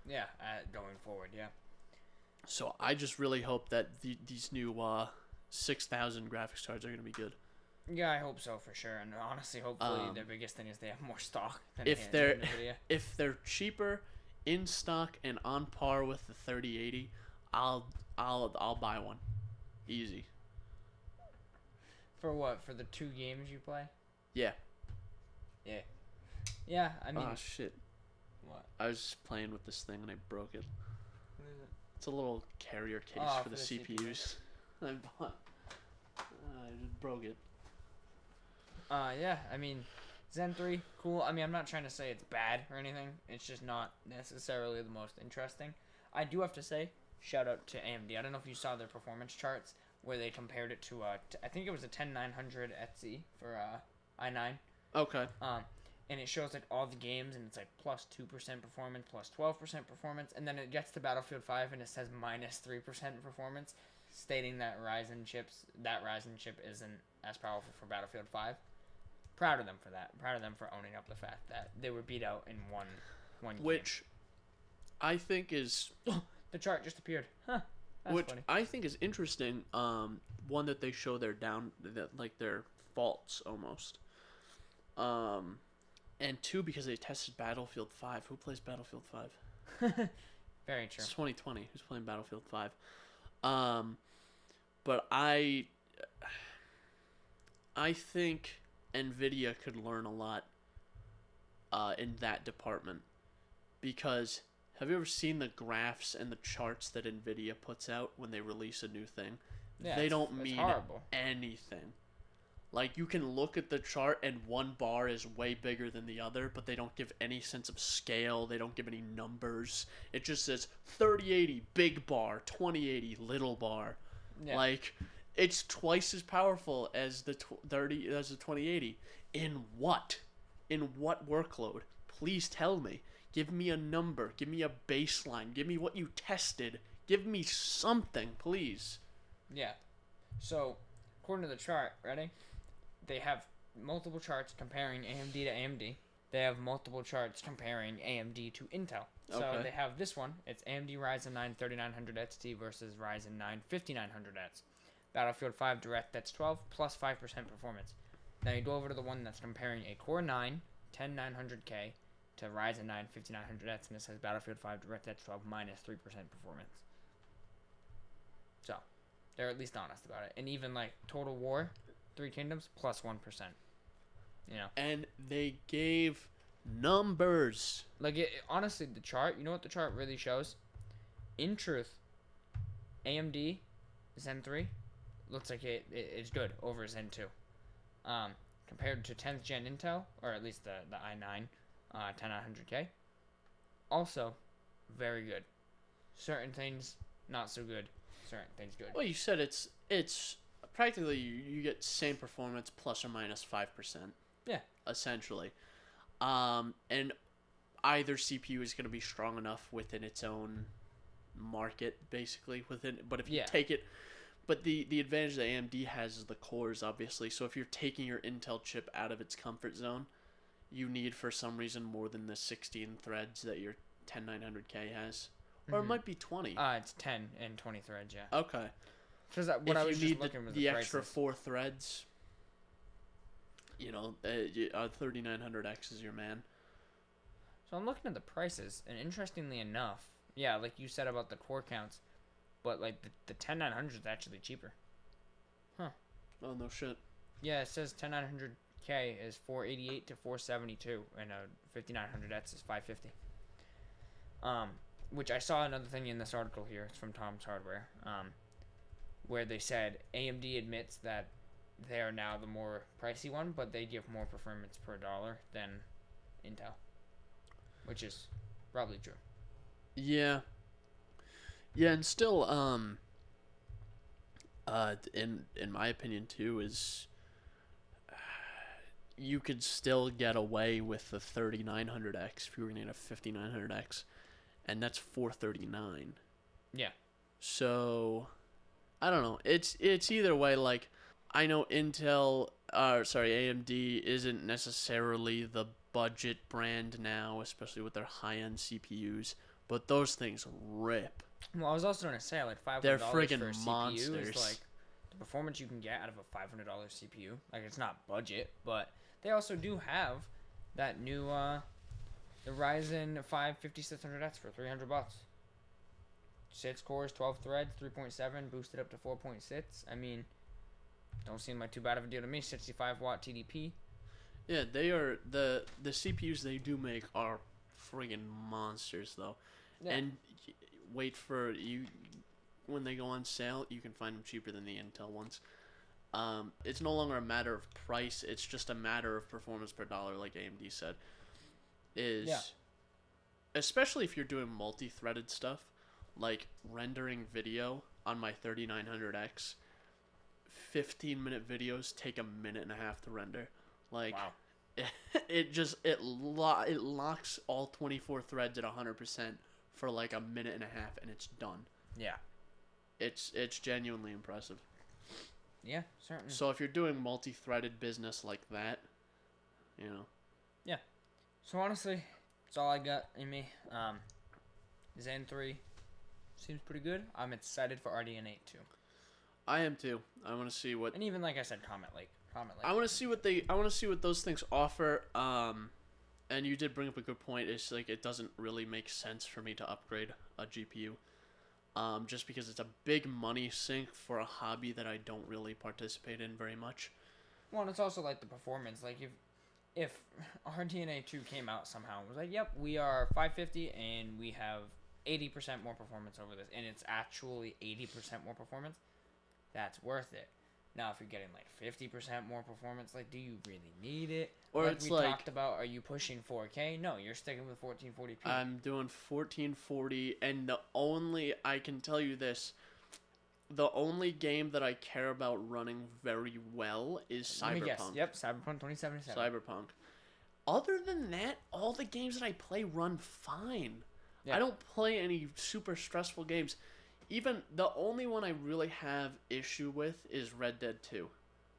Yeah, going forward, yeah. So I just really hope that these new 6,000 graphics cards are going to be good. Yeah, I hope so for sure. And honestly, hopefully their biggest thing is they have more stock than If NVIDIA. If they're cheaper, in stock, and on par with the 3080, I'll buy one, easy. For what? For the 2 games you play? Yeah. Yeah. Yeah, I mean. Oh shit. What? I was just playing with this thing and I broke it. What is it? It's a little carrier case for the CPUs. I bought. I just broke it. Yeah, I mean, Zen 3, cool. I mean, I'm not trying to say it's bad or anything. It's just not necessarily the most interesting. I do have to say, shout out to AMD. I don't know if you saw their performance charts where they compared it to, I think it was a 10900 Etsy for i9. Okay. and it shows like all the games, and it's like plus 2% performance, plus 12% performance, and then it gets to Battlefield 5 and it says minus 3% performance, stating that Ryzen chip isn't as powerful for Battlefield 5. Proud of them for that. Proud of them for owning up the fact that they were beat out in one Which I think is game. The chart just appeared. Huh. That's which funny. I think is interesting. One that they show their their faults almost. And two, because they tested Battlefield 5. Who plays Battlefield 5? Very true. It's 2020. Who's playing Battlefield 5? But I think NVIDIA could learn a lot in that department. Because have you ever seen the graphs and the charts that NVIDIA puts out when they release a new thing? Yeah, They don't it's mean horrible. anything. Like, you can look at the chart and one bar is way bigger than the other, but they don't give any sense of scale. They don't give any numbers. It just says 3080 big bar, 2080 little bar. Yeah. Like, it's twice as powerful as the 2080. In what? In what workload? Please tell me. Give me a number. Give me a baseline. Give me what you tested. Give me something, please. Yeah. So, according to the chart, ready? They have multiple charts comparing AMD to AMD. They have multiple charts comparing AMD to Intel. So Okay. they have this one. It's AMD Ryzen 9 3900 XT versus Ryzen 9 5900X. Battlefield 5 DirectX 12 plus 5% performance. Now you go over to the one that's comparing a Core 9 10900K to Ryzen 9 5900X, and it says Battlefield 5 DirectX 12 minus 3% performance. So, they're at least honest about it. And even like Total War, Three Kingdoms, plus 1%. You know? And they gave numbers. Like, honestly, the chart, you know what the chart really shows? In truth, AMD Zen 3 looks like it's good over Zen 2. Compared to 10th gen Intel, or at least the i9 10900K, also very good. Certain things not so good. Certain things good. Well, you said it's practically you get same performance plus or minus 5%. Yeah. Essentially. And either CPU is going to be strong enough within its own market, basically. But if you take it... But the advantage that AMD has is the cores, obviously. So if you're taking your Intel chip out of its comfort zone, you need, for some reason, more than the 16 threads that your 10900K has. Or it might be 20. It's 10 and 20 threads, yeah. Okay. Because what I was just looking was the prices. extra 4 threads, 3900X is your man. So I'm looking at the prices, and interestingly enough, yeah, like you said about the core counts, but like the 10900 is actually cheaper. Huh. Oh, no shit. Yeah, it says 10900K is 488 to 472, and a 5900X is 550. Which I saw another thing in this article here. It's from Tom's Hardware, where they said AMD admits that they are now the more pricey one, but they give more performance per dollar than Intel, which is probably true. Yeah. Yeah, and still, in my opinion too, is you could still get away with the 3900X if you were gonna get a 5900X, and that's $439. Yeah. So, I don't know. It's either way. Like, I know AMD isn't necessarily the budget brand now, especially with their high-end CPUs, but those things rip. Well, I was also going to say, like, $500 They're for a friggin' CPU monsters. is, like, the performance you can get out of a $500 CPU. Like, it's not budget, but they also do have that new, the Ryzen 5 5600X for $300. 6 cores, 12 threads, 3.7, boosted up to 4.6. I mean, don't seem like too bad of a deal to me. 65-watt TDP. Yeah, they are the CPUs they do make are friggin' monsters though. Yeah. And wait for you when they go on sale, you can find them cheaper than the Intel ones. It's no longer a matter of price; it's just a matter of performance per dollar, like AMD said. Especially if you're doing multi-threaded stuff, like rendering video on my 3900X. 15-minute videos take a minute and a half to render. Like, Wow. it locks all 24 threads at 100% for like a minute and a half, and it's done. Yeah. It's genuinely impressive. Yeah, certainly. So if you're doing multi-threaded business like that, you know. Yeah. So honestly, that's all I got in me. Zen 3 seems pretty good. I'm excited for RDN 8 too. I am too. I want to see what. And even like I said, Comet Lake. I want to see what those things offer. And you did bring up a good point. It's like it doesn't really make sense for me to upgrade a GPU. Just because it's a big money sink for a hobby that I don't really participate in very much. Well, and it's also like the performance. Like if RDNA 2 came out somehow, it was like, yep, we are 550 and we have 80% more performance over this, and it's actually 80% more performance, that's worth it. Now, if you're getting like 50% more performance, like, do you really need it? Or like it's we like, talked about, are you pushing 4K? No, you're sticking with 1440p. I'm doing 1440, and I can tell you this, the only game that I care about running very well is Cyberpunk. Let me guess. Yep, Cyberpunk 2077. Cyberpunk. Other than that, all the games that I play run fine. Yeah. I don't play any super stressful games. Even the only one I really have issue with is Red Dead 2.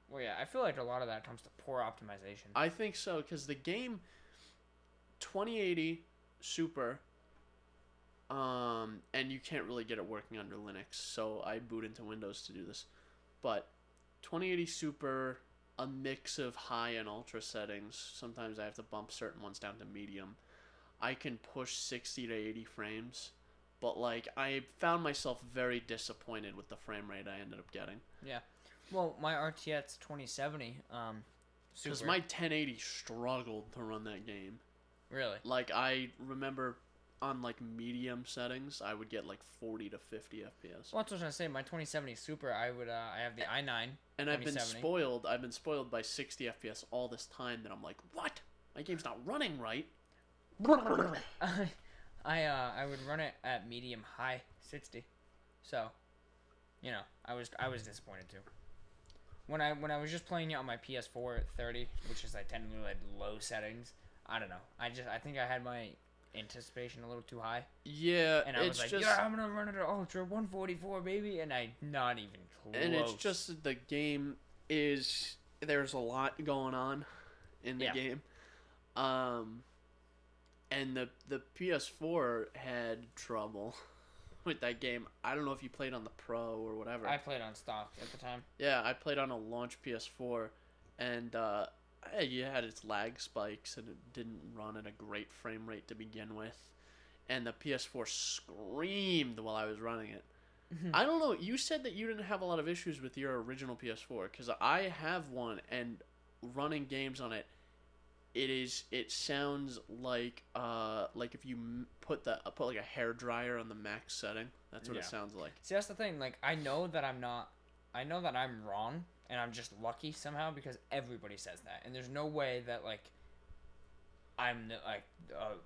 Well, yeah, I feel like a lot of that comes to poor optimization. I think so, because the game 2080 Super, and you can't really get it working under Linux, so I boot into Windows to do this. But 2080 Super, a mix of high and ultra settings. Sometimes I have to bump certain ones down to medium. I can push 60 to 80 frames. But, like, I found myself very disappointed with the frame rate I ended up getting. Yeah. Well, my RTX 2070, because my 1080 struggled to run that game. Really? Like, I remember on, like, medium settings, I would get, like, 40 to 50 FPS. Well, that's what I was going to say. My 2070 Super, I have the i9 And I've been spoiled by 60 FPS all this time that I'm like, what? My game's not running right. I would run it at medium high 60. So, you know, I was disappointed too. When I was just playing it on my PS4 at 30, which is like technically like low settings, I don't know. I think I had my anticipation a little too high. Yeah, and I was like, yeah, I'm gonna run it at ultra 144, baby, and I not even close. And it's just that the game there's a lot going on in the game. And the PS4 had trouble with that game. I don't know if you played on the Pro or whatever. I played on stock at the time. Yeah, I played on a launch PS4, and you had its lag spikes, and it didn't run at a great frame rate to begin with. And the PS4 screamed while I was running it. Mm-hmm. I don't know. You said that you didn't have a lot of issues with your original PS4, because I have one, and running games on it, it sounds like if you put like a hairdryer on the max setting. That's what it sounds like. See, that's the thing. Like, I know that I'm wrong, and I'm just lucky somehow because everybody says that, and there's no way that like I'm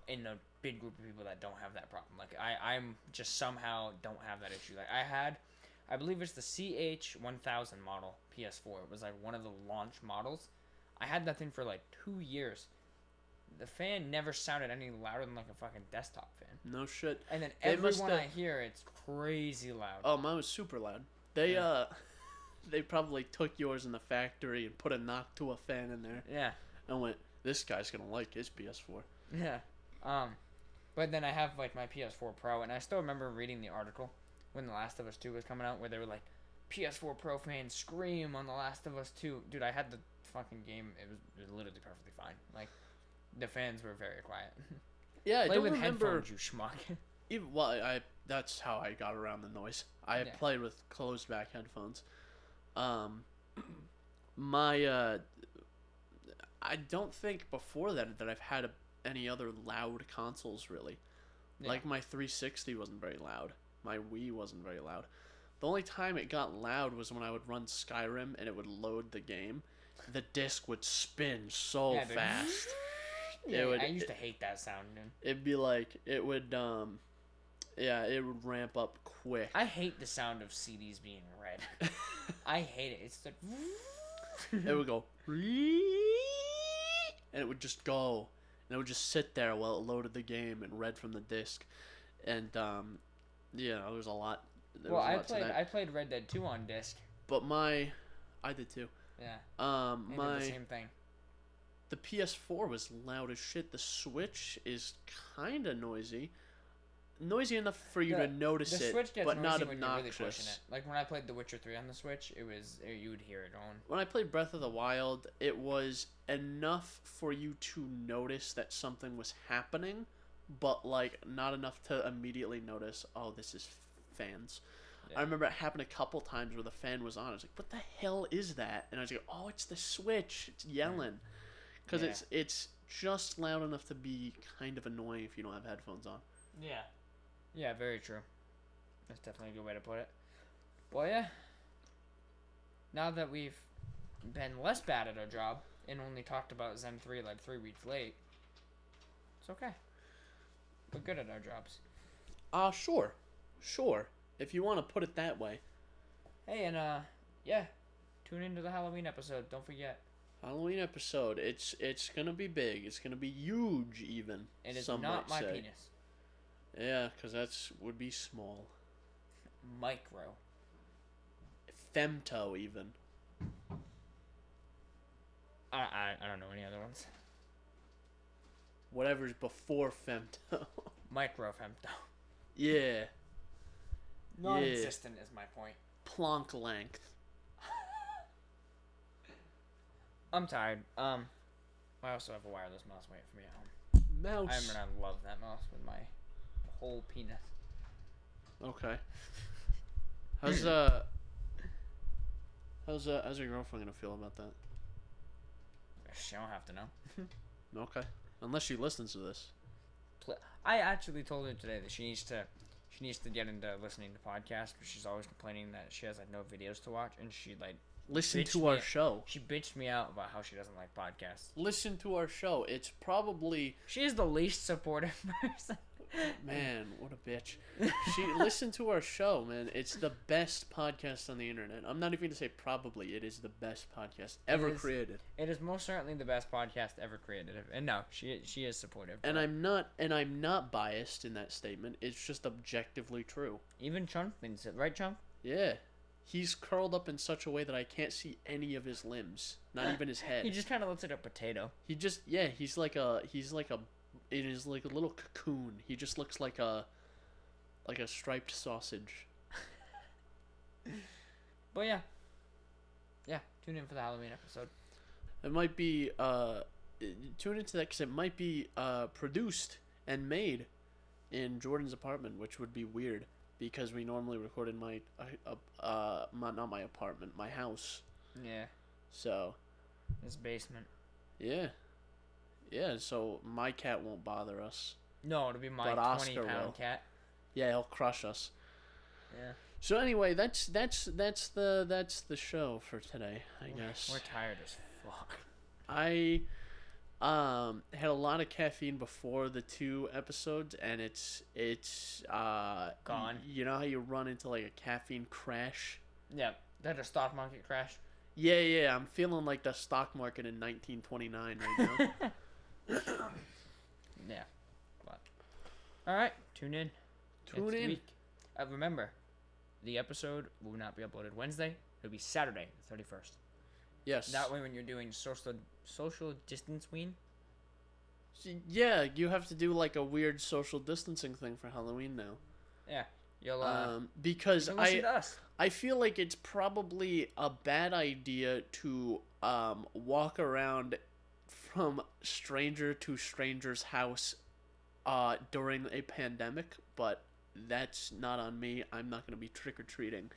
in a big group of people that don't have that problem. Like I'm just somehow don't have that issue. Like I believe it's the CH1000 model PS4. It was like one of the launch models. I had that thing for like 2 years. The fan never sounded any louder than like a fucking desktop fan. No shit. And then everyone I hear, it's crazy loud. Oh, mine was super loud. They probably took yours in the factory and put a Noctua fan in there. Yeah. And went, this guy's gonna like his PS4. Yeah. But then I have like my PS4 Pro, and I still remember reading the article when The Last of Us 2 was coming out, where they were like, PS4 Pro fans scream on The Last of Us 2. Dude, I had the fucking game. It was literally perfectly fine. Like, the fans were very quiet. Yeah, I Play don't with remember. Headphones, you schmuck. That's how I got around the noise. I played with closed back headphones. I don't think before that I've had any other loud consoles really. Yeah. Like my 360 wasn't very loud. My Wii wasn't very loud. The only time it got loud was when I would run Skyrim and it would load the game. The disc would spin so fast. Yeah, I used to hate that sound, dude. It'd be like, it would ramp up quick. I hate the sound of CDs being read. I hate it. It's like... It would go... and it would just go, and it would just sit there while it loaded the game and read from the disc, and yeah, there was a lot. Well, I played Red Dead 2 on disc. But I did too. Yeah. Did the same thing. The PS4 was loud as shit. The Switch is kind of noisy enough for you to notice the it, Switch gets but noisy not when you're really pushing obnoxious. it. Like when I played The Witcher 3 on the Switch, you would hear it on. When I played Breath of the Wild, it was enough for you to notice that something was happening, but like not enough to immediately notice, oh, this is fans. Yeah. I remember it happened a couple times where the fan was on. I was like, what the hell is that? And I was like, oh, it's the Switch. It's yelling. Because it's just loud enough to be kind of annoying if you don't have headphones on. Yeah. Yeah, very true. That's definitely a good way to put it. Well, yeah. Now that we've been less bad at our job and only talked about Zen 3 like 3 weeks late, it's okay. We're good at our jobs. Sure. If you want to put it that way. Hey, and yeah, tune into the Halloween episode. Don't forget. Halloween episode. It's gonna be big. It's gonna be huge, even. It is not my penis. Yeah, because would be small. Micro. Femto, even. I don't know any other ones. Whatever's before femto. Micro femto. Yeah. Non-existent is my point. Plonk length. I'm tired. I also have a wireless mouse waiting for me at home. Mouse. I'm gonna love that mouse with my whole penis. Okay. How's your girlfriend gonna feel about that? She don't have to know. Okay. Unless she listens to this. I actually told her today that she needs to get into listening to podcasts, but she's always complaining that she has like no videos to watch, and she like listen to our show. She bitched me out about how she doesn't like podcasts. Listen to our show. It's probably she is the least supportive person. Man, what a bitch. Listen to our show, man. It's the best podcast on the internet. I'm not even gonna say probably. It is the best podcast ever created. It is most certainly the best podcast ever created. And no, she is supportive. And I'm not biased in that statement. It's just objectively true. Even Chunk thinks it, right, Chunk? Yeah. He's curled up in such a way that I can't see any of his limbs, not even his head. He just kind of looks like a potato. He's like a it is like a little cocoon. He just looks like a striped sausage. But yeah, tune in for the Halloween episode. It might be tune into that because it might be produced and made in Jordan's apartment, which would be weird because we normally record in my not my apartment, my house. Yeah. So. His basement. Yeah. Yeah, so my cat won't bother us. No, it'll be my 20-pound cat. Yeah, he'll crush us. Yeah. So anyway, that's the show for today, I guess. We're tired as fuck. I had a lot of caffeine before the 2 episodes, and it's gone. You know how you run into like a caffeine crash? Yeah, that a stock market crash. Yeah, I'm feeling like the stock market in 1929 right now. Yeah. But all right, tune in. Tune in. Week. Remember, the episode will not be uploaded Wednesday. It'll be Saturday, the 31st. Yes. That way, when you're doing social distancing. Yeah, you have to do like a weird social distancing thing for Halloween now. Yeah, you'll because you'll listen to us. I feel like it's probably a bad idea to walk around from stranger to stranger's house during a pandemic, but that's not on me. I'm not going to be trick-or-treating.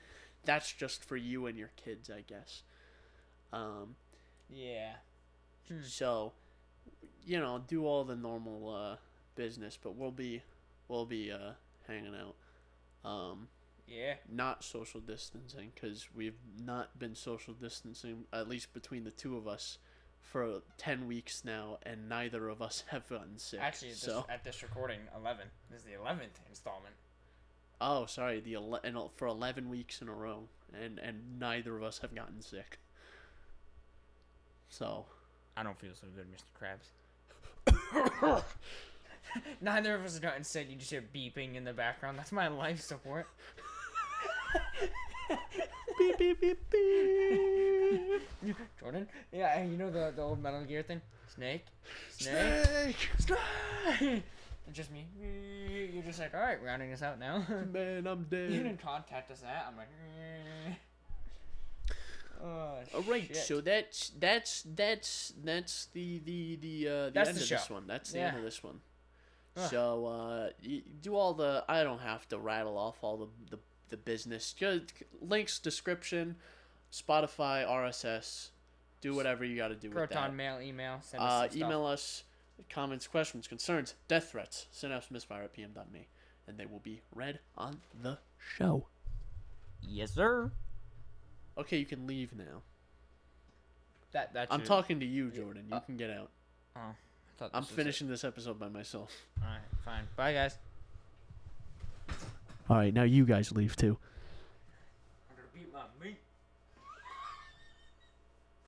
That's just for you and your kids, I guess. Yeah. So, do all the normal business, but we'll be hanging out. Yeah. Not social distancing, because we've not been social distancing, at least between the two of us, for 10 weeks now, and neither of us have gotten sick. Actually, at this recording, 11. This is the 11th installment. Oh, sorry, for 11 weeks in a row, and neither of us have gotten sick. So, I don't feel so good, Mr. Krabs. Neither of us are instead. You just hear beeping in the background. That's my life support. Beep, beep, beep, beep. Jordan? Yeah, and you know the old Metal Gear thing? Snake? Snake! It's just me. You're just like, alright, rounding this out now. Man, I'm dead. You didn't contact us that. I'm like, oh, Alright, shit. so that's the end That's of the this show. one. That's the Yeah. end of this one. Ugh. So you do all the. I don't have to rattle off all the business. Just links, description, Spotify, RSS. Do whatever you got to do with that. Proton mail, email, send us some Email stuff. us comments, questions, concerns, death threats, synapsemisfire@pm.me, and they will be read on the show. Yes, sir. Okay, you can leave now. That's I'm talking to you, Jordan. You can get out. Oh, I thought I'm this was finishing this episode by myself. it. Alright, fine. Bye, guys. All right, now you guys leave too.